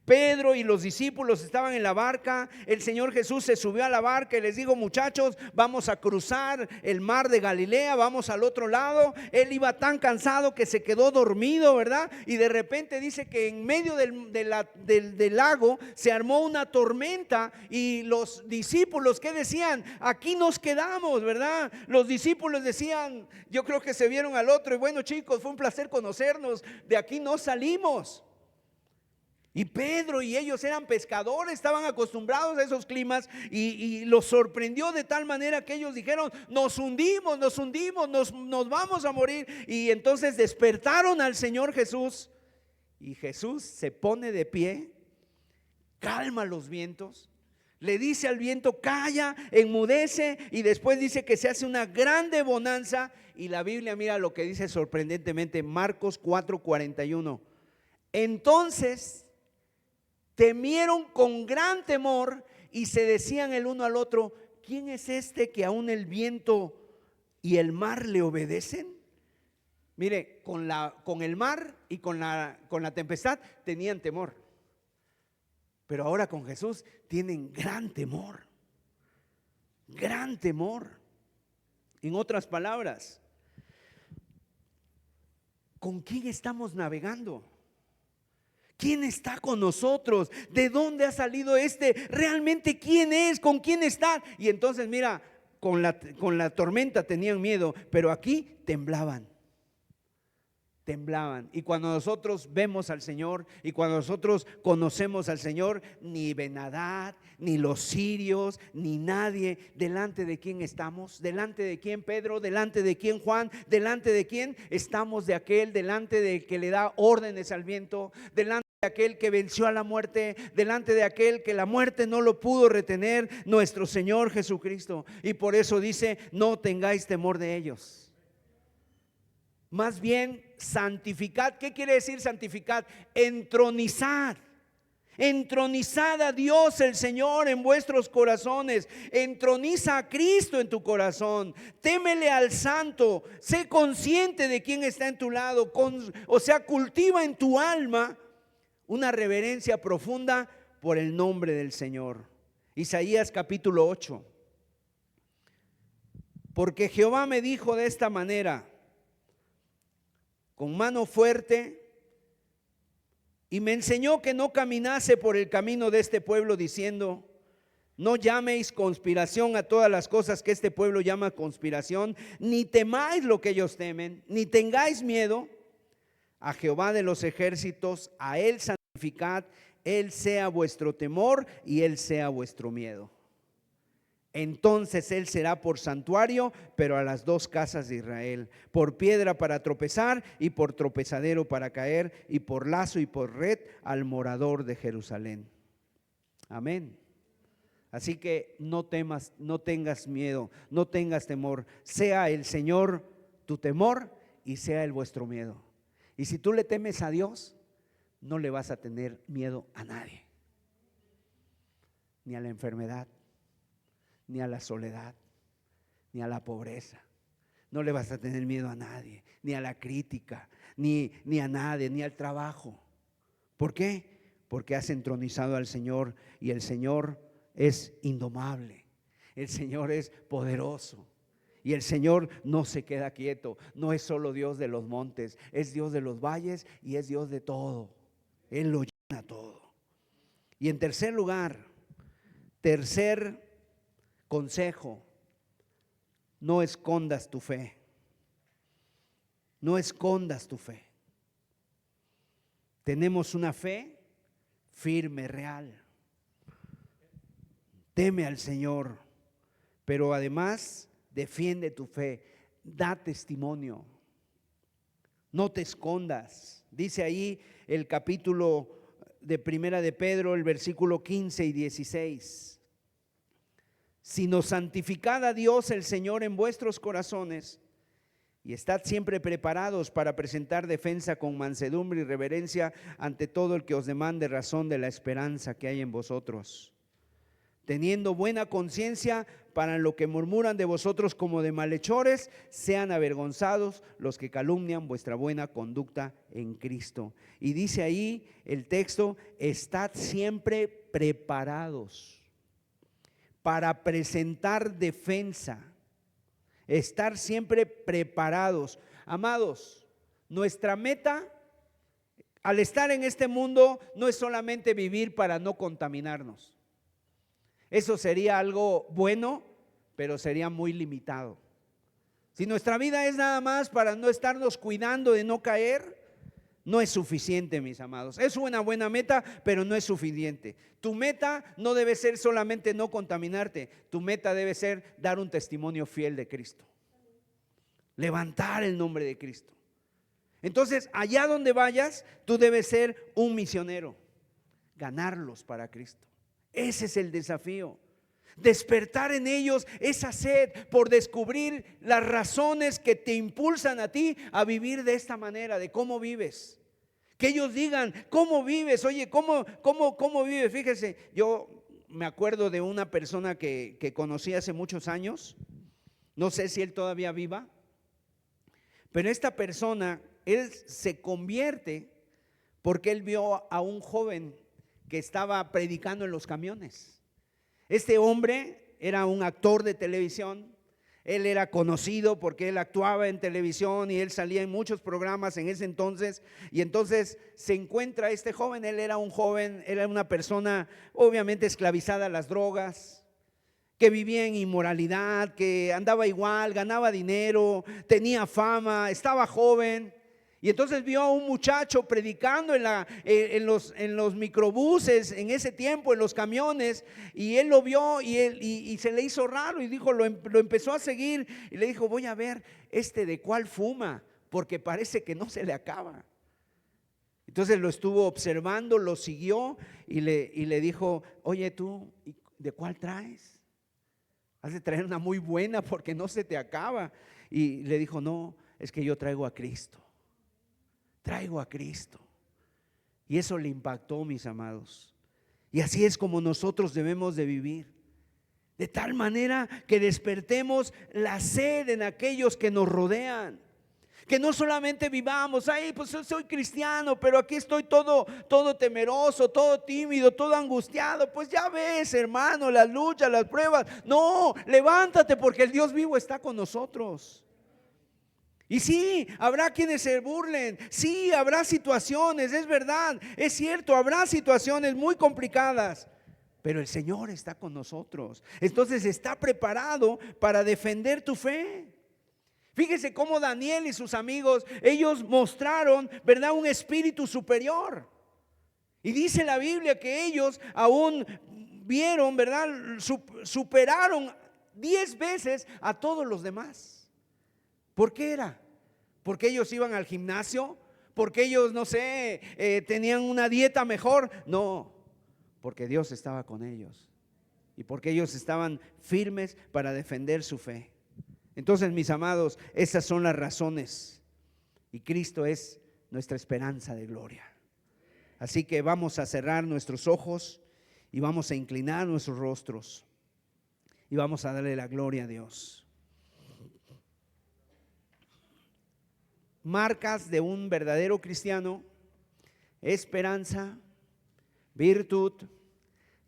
Pedro y los discípulos estaban en la barca. El Señor Jesús se subió a la barca y les dijo: muchachos, vamos a cruzar el mar de Galilea, vamos al otro lado. Él iba tan cansado que se quedó dormido, ¿verdad? Y de repente dice que en medio del lago se armó una tormenta, y los discípulos, ¿qué decían? Aquí nos quedamos, ¿verdad? Los discípulos decían, yo creo que se vieron al otro y bueno, chicos, fue un placer conocernos, de aquí no salimos. Y Pedro y ellos eran pescadores, estaban acostumbrados a esos climas, y los sorprendió de tal manera que ellos dijeron: nos hundimos, nos vamos a morir. Y entonces despertaron al Señor Jesús, y Jesús se pone de pie, calma los vientos, le dice al viento: calla, enmudece, y después dice que se hace una grande bonanza. Y la Biblia, mira lo que dice sorprendentemente, Marcos 4:41. Entonces temieron con gran temor y se decían el uno al otro: ¿quién es este que aún el viento y el mar le obedecen? Mire, con el mar y con la tempestad tenían temor, pero ahora con Jesús tienen gran temor. Gran temor. En otras palabras, ¿con quién estamos navegando? ¿Quién está con nosotros? ¿De dónde ha salido ¿Realmente quién es? ¿Con quién está? Y entonces mira, con la tormenta tenían miedo, pero aquí temblaban. Y cuando nosotros vemos al Señor y cuando nosotros conocemos al Señor, ni Ben-Hadad, ni los sirios, ni nadie, delante de quién estamos, delante de quién Pedro, delante de quién Juan, delante de quién estamos, de aquel, delante de que le da órdenes al viento, delante de aquel que venció a la muerte, delante de aquel que la muerte no lo pudo retener, nuestro Señor Jesucristo. Y por eso dice: no tengáis temor de ellos. Más bien santificad. ¿Qué quiere decir santificad? Entronizad. Entronizad a Dios el Señor en vuestros corazones. Entroniza a Cristo en tu corazón. Témele al Santo. Sé consciente de quién está en tu lado. Cultiva en tu alma una reverencia profunda por el nombre del Señor. Isaías capítulo 8. Porque Jehová me dijo de esta manera, con mano fuerte, y me enseñó que no caminase por el camino de este pueblo, diciendo: No llaméis conspiración a todas las cosas que este pueblo llama conspiración, ni temáis lo que ellos temen, ni tengáis miedo. A Jehová de los ejércitos, a Él santificad, Él sea vuestro temor y Él sea vuestro miedo. Entonces Él será por santuario, pero a las dos casas de Israel, por piedra para tropezar y por tropezadero para caer, y por lazo y por red al morador de Jerusalén. Amén. Así que no temas, no tengas miedo, no tengas temor. Sea el Señor tu temor y sea Él vuestro miedo. Y si tú le temes a Dios, no le vas a tener miedo a nadie, ni a la enfermedad, ni a la soledad, ni a la pobreza. No le vas a tener miedo a nadie, ni a la crítica, ni a nadie, ni al trabajo. ¿Por qué? Porque has entronizado al Señor, y el Señor es indomable, el Señor es poderoso, y el Señor no se queda quieto. No es solo Dios de los montes, es Dios de los valles y es Dios de todo. Él lo llena todo. Y en tercer lugar, tercer consejo: no escondas tu fe. No escondas tu fe. Tenemos una fe firme, real. Teme al Señor, pero además defiende tu fe, da testimonio. No te escondas. Dice ahí el capítulo de Primera de Pedro, el versículo 15 y 16. Sino santificad a Dios el Señor en vuestros corazones, y estad siempre preparados para presentar defensa con mansedumbre y reverencia ante todo el que os demande razón de la esperanza que hay en vosotros, teniendo buena conciencia. Para lo que murmuran de vosotros como de malhechores, sean avergonzados los que calumnian vuestra buena conducta en Cristo. Y dice ahí el texto: estad siempre preparados para presentar defensa. Estar siempre preparados. Amados, nuestra meta al estar en este mundo no es solamente vivir para no contaminarnos. Eso sería algo bueno, pero sería muy limitado. Si nuestra vida es nada más para no estarnos cuidando de no caer, no es suficiente, mis amados. Es una buena meta, pero no es suficiente. Tu meta no debe ser solamente no contaminarte. Tu meta debe ser dar un testimonio fiel de Cristo, levantar el nombre de Cristo. Entonces, allá donde vayas, tú debes ser un misionero, ganarlos para Cristo. Ese es el desafío. Despertar en ellos esa sed por descubrir las razones que te impulsan a ti a vivir de esta manera, de cómo vives. Que ellos digan: ¿cómo vives? Oye, ¿cómo vives? Fíjese, yo me acuerdo de una persona que conocí hace muchos años. No sé si él todavía viva, pero esta persona, él se convierte porque él vio a un joven que estaba predicando en los camiones. Este hombre era un actor de televisión. Él era conocido porque él actuaba en televisión y él salía en muchos programas en ese entonces. Y entonces se encuentra este joven. Él era un joven, era una persona obviamente esclavizada a las drogas, que vivía en inmoralidad, que andaba igual, ganaba dinero, tenía fama, estaba joven. Y entonces vio a un muchacho predicando en los microbuses en ese tiempo, en los camiones, y él lo vio y se le hizo raro y dijo, lo empezó a seguir y le dijo: voy a ver de cuál fuma, porque parece que no se le acaba. Entonces lo estuvo observando, lo siguió y le dijo: oye, tú, ¿de cuál traes? Has de traer una muy buena porque no se te acaba. Y le dijo: no, es que yo traigo a Cristo. Traigo a Cristo. Y eso le impactó, mis amados. Y así es como nosotros debemos de vivir, de tal manera que despertemos la sed en aquellos que nos rodean. Que no solamente vivamos: ay, pues yo soy cristiano, pero aquí estoy todo temeroso, todo tímido, todo angustiado. Pues ya ves, hermano, las luchas, las pruebas. No, levántate, porque el Dios vivo está con nosotros. Y sí, habrá quienes se burlen, sí, habrá situaciones, es verdad, es cierto, habrá situaciones muy complicadas, pero el Señor está con nosotros. Entonces está preparado para defender tu fe. Fíjese cómo Daniel y sus amigos, ellos mostraron, ¿verdad?, un espíritu superior. Y dice la Biblia que ellos aún vieron, ¿verdad?, superaron 10 veces a todos los demás. ¿Por qué era? ¿Porque ellos iban al gimnasio? ¿Porque ellos, no sé, tenían una dieta mejor? No, porque Dios estaba con ellos y porque ellos estaban firmes para defender su fe. Entonces, mis amados, esas son las razones, y Cristo es nuestra esperanza de gloria. Así que vamos a cerrar nuestros ojos y vamos a inclinar nuestros rostros y vamos a darle la gloria a Dios. Marcas de un verdadero cristiano: esperanza, virtud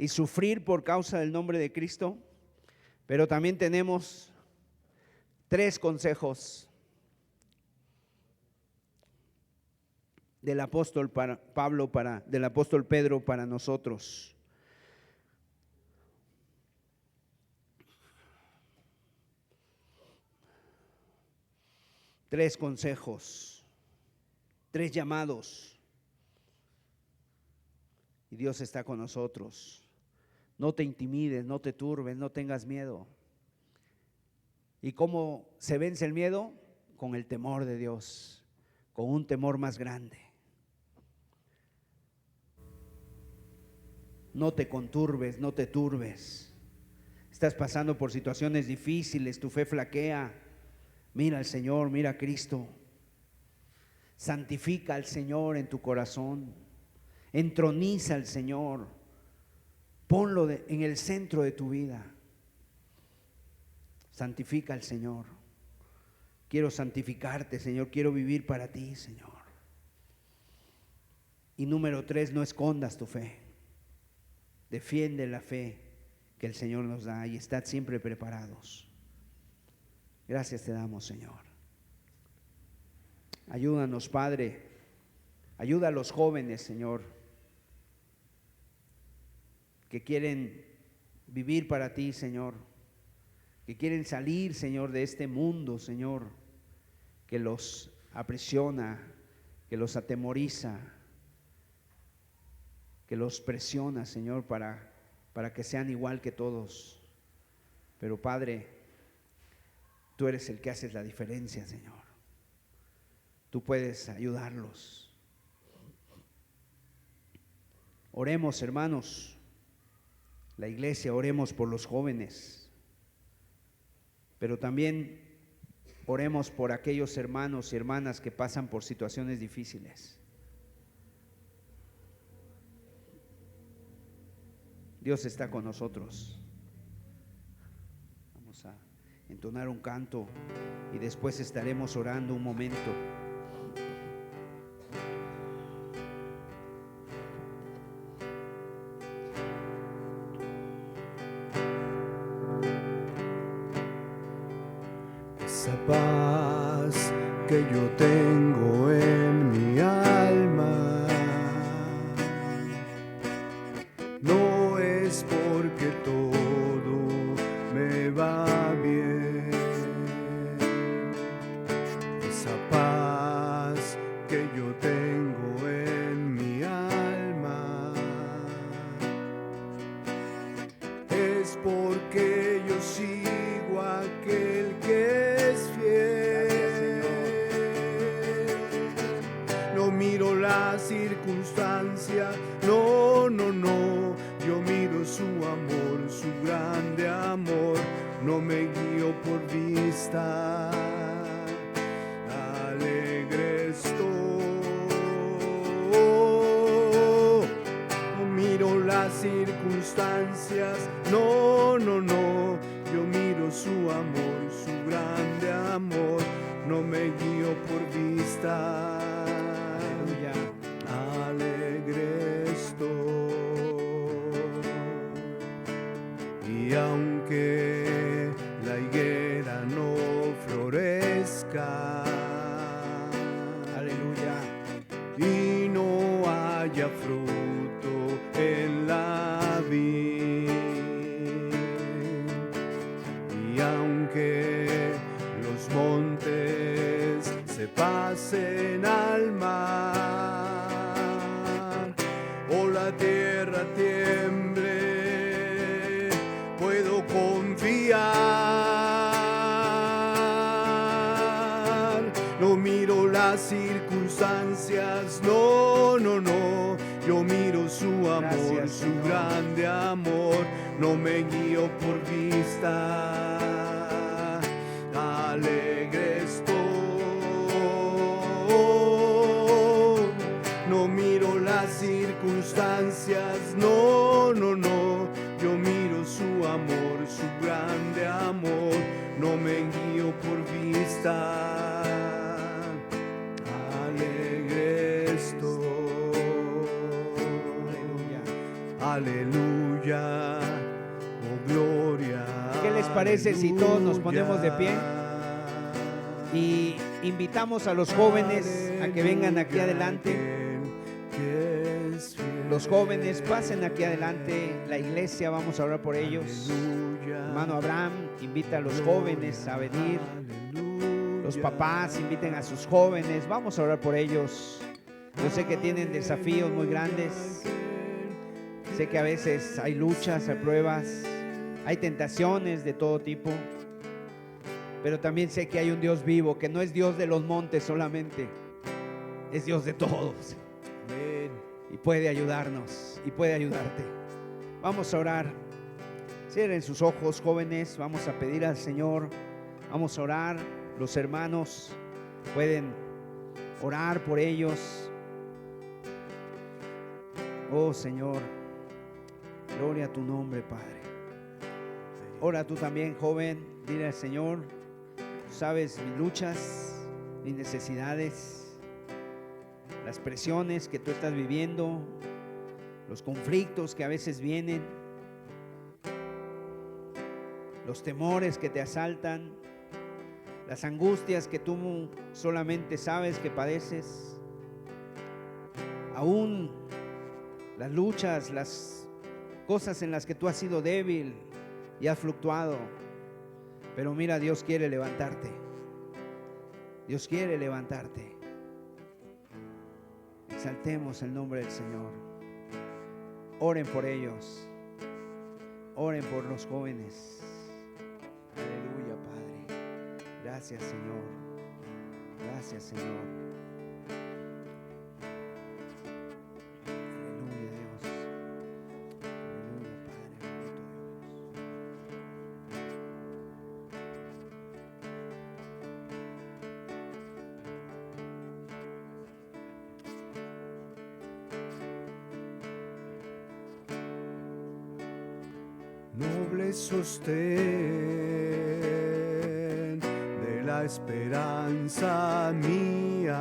y sufrir por causa del nombre de Cristo. Pero también tenemos 3 consejos del apóstol del apóstol Pedro para nosotros. Tres consejos, 3 llamados, y Dios está con nosotros. No te intimides, no te turbes, no tengas miedo. ¿Y cómo se vence el miedo? Con el temor de Dios, con un temor más grande. No te conturbes, no te turbes. Estás pasando por situaciones difíciles, tu fe flaquea. Mira al Señor, mira a Cristo. Santifica al Señor en tu corazón. Entroniza al Señor. Ponlo en el centro de tu vida. Santifica al Señor. Quiero santificarte, Señor. Quiero vivir para ti, Señor. Y número 3, no escondas tu fe. Defiende la fe que el Señor nos da y estad siempre preparados. Gracias te damos, Señor. Ayúdanos, Padre. Ayuda a los jóvenes, Señor, que quieren vivir para ti, Señor, que quieren salir, Señor, de este mundo, Señor, que los aprisiona, que los atemoriza, que los presiona, Señor, para que sean igual que todos. Pero, Padre, tú eres el que haces la diferencia, Señor. Tú puedes ayudarlos. Oremos, hermanos, la iglesia, oremos por los jóvenes. Pero también oremos por aquellos hermanos y hermanas que pasan por situaciones difíciles. Dios está con nosotros. Vamos a entonar un canto y después estaremos orando un momento. Esa paz que yo tengo en mi alma no es porque todo me va bien. Esa paz que yo tengo en mi alma es porque yo sigo a aquel que es fiel. No miro la circunstancia, no, no, no. Yo miro su amor, su grande amor. No me guío por vista, alegre estoy. No miro las circunstancias, no, no, no. Yo miro su amor, su grande amor. No me guío por vista. Aleluya. Alegre estoy. Y aunque la higuera no florezca, Aleluya. y no haya fruto en la vida, pasen al mar o la tierra tiemble, puedo confiar. No miro las circunstancias, no, no, no. Yo miro su amor, Gracias, su Señor. grande amor. No me guío por vista. Alegre estoy. No miro las circunstancias, no, no, no. Yo miro su amor, su grande amor. No me guío por vista. Alegre estoy. Aleluya, oh gloria. ¿Qué les parece si todos nos ponemos de pie? Y invitamos a los jóvenes a que vengan aquí adelante. Los jóvenes pasen aquí adelante. La iglesia, vamos a orar por ellos. Hermano Abraham, invita a los jóvenes a venir. Los papás inviten a sus jóvenes. Vamos a orar por ellos. Yo sé que tienen desafíos muy grandes. Sé que a veces hay luchas, hay pruebas, hay tentaciones de todo tipo. Pero también sé que hay un Dios vivo, que no es Dios de los montes solamente, es Dios de todos. Y puede ayudarnos, y puede ayudarte. Vamos a orar. Cierren sus ojos, jóvenes. Vamos a pedir al Señor. Vamos a orar. Los hermanos pueden orar por ellos. Oh Señor, gloria a tu nombre, Padre. Ora tú también, joven. Dile al Señor: sabes mis luchas, mis necesidades, las presiones que tú estás viviendo, los conflictos que a veces vienen, los temores que te asaltan, las angustias que tú solamente sabes que padeces, aún las luchas, las cosas en las que tú has sido débil y has fluctuado. Pero mira, Dios quiere levantarte. Dios quiere levantarte. Exaltemos el nombre del Señor. Oren por ellos. Oren por los jóvenes. Aleluya, Padre. Gracias, Señor. Gracias, Señor. Aleluya, Dios. Aleluya, Padre. Bendito Noble sostén de la esperanza mía,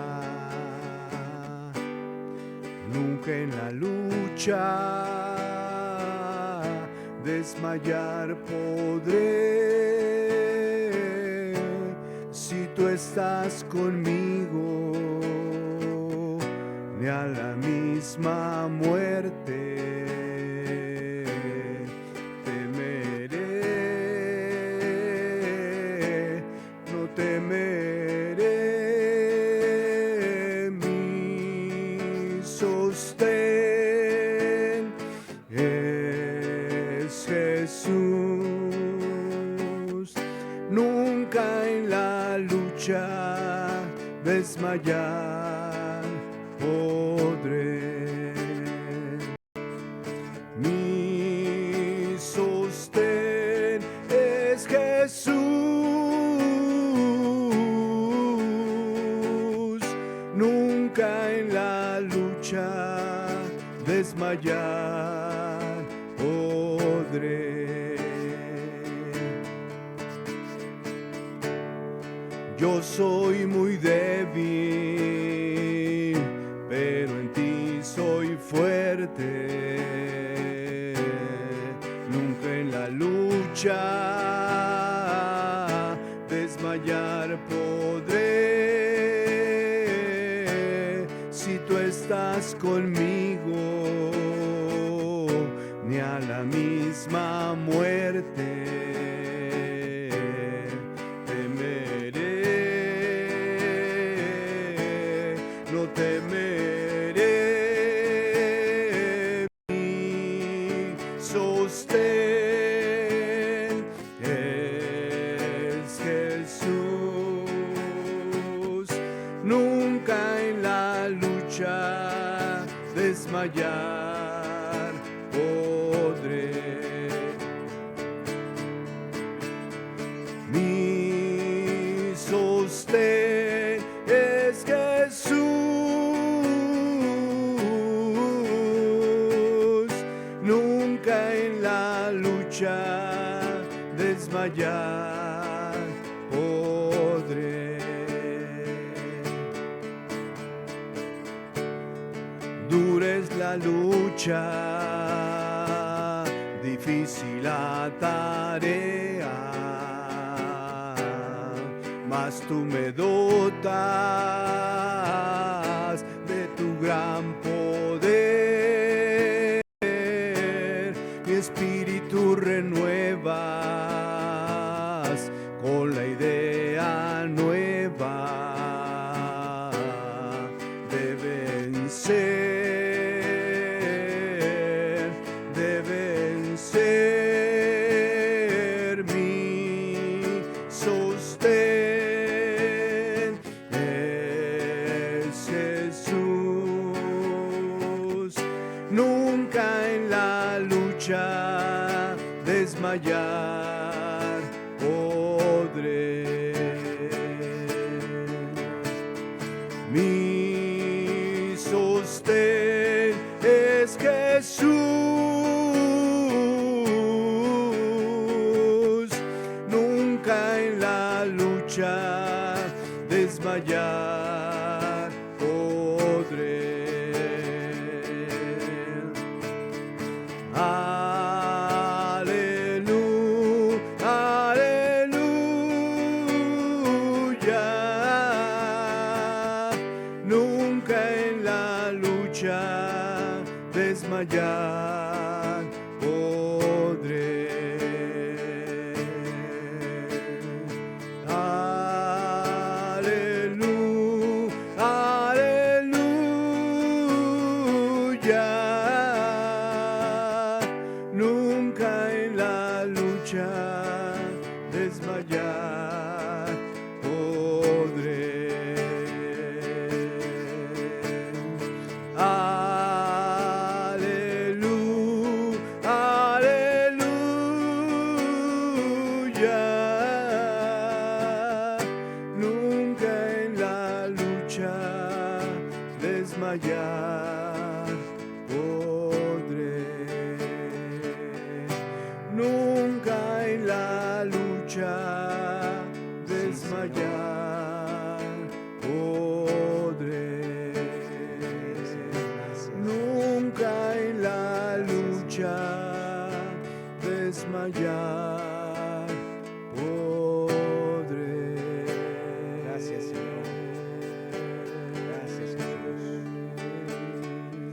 nunca en la lucha desmayar podré. Si tú estás conmigo, ni a la misma muerte temeré. Mi sostén es Jesús. Nunca en la lucha desmayar podré. Mi sostén es Jesús. Nunca en la lucha desmayar podré. Yo soy muy débil, pero en ti soy fuerte. Nunca en la lucha desmayar podré. Si tú estás conmigo, ni a la misma muerte temeré. nunca en la lucha desmayar podré. Mi sostén es Jesús, nunca en la lucha desmayar podré. Dura es la lucha, difícil la tarea, mas tú me dotas de tu gran poder, mi espíritu renuevas con la idea nueva de vencer, mi sostén es Jesús, nunca en la lucha desmayar podré. Mi sostén es Jesús, nunca en la lucha desmayar podré. Aleluya, aleluya, nunca en la lucha desmayar podré. Aleluya, aleluya, nunca en la lucha desmayar podré. Aleluya, nunca en la lucha desmayar podré. Nunca en la lucha desmayar podré. Nunca en la lucha desmayar podré. Gracias, Señor. Gracias, Jesús.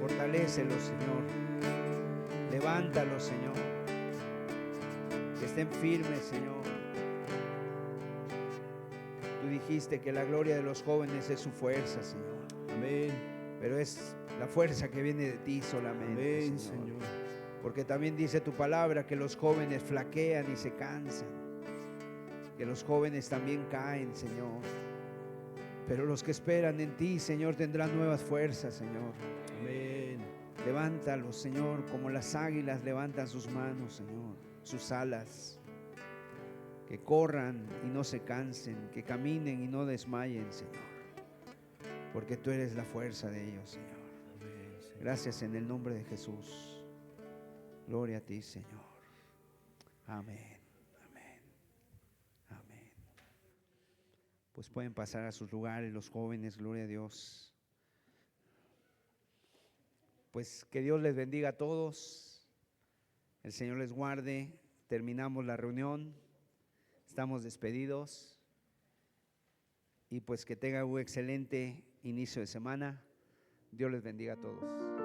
Fortalécelos, Señor. Levántalos, Señor. Que estén firmes, Señor. Tú dijiste que la gloria de los jóvenes es su fuerza, Señor. Amén. Pero es la fuerza que viene de ti solamente, Amén, Señor. Señor. Porque también dice tu palabra que los jóvenes flaquean y se cansan. Que los jóvenes también caen, Señor. Pero los que esperan en ti, Señor, tendrán nuevas fuerzas, Señor. Amén. Levántalos, Señor, como las águilas levantan sus manos, Señor, sus alas. Que corran y no se cansen, que caminen y no desmayen, Señor. Porque tú eres la fuerza de ellos, Señor. Amén, Señor. Gracias en el nombre de Jesús. Gloria a ti, Señor. Amén. Amén. Amén. Pues pueden pasar a sus lugares los jóvenes, gloria a Dios. Pues que Dios les bendiga a todos. El Señor les guarde. Terminamos la reunión. Estamos despedidos. Y pues que tengan un excelente inicio de semana. Dios les bendiga a todos.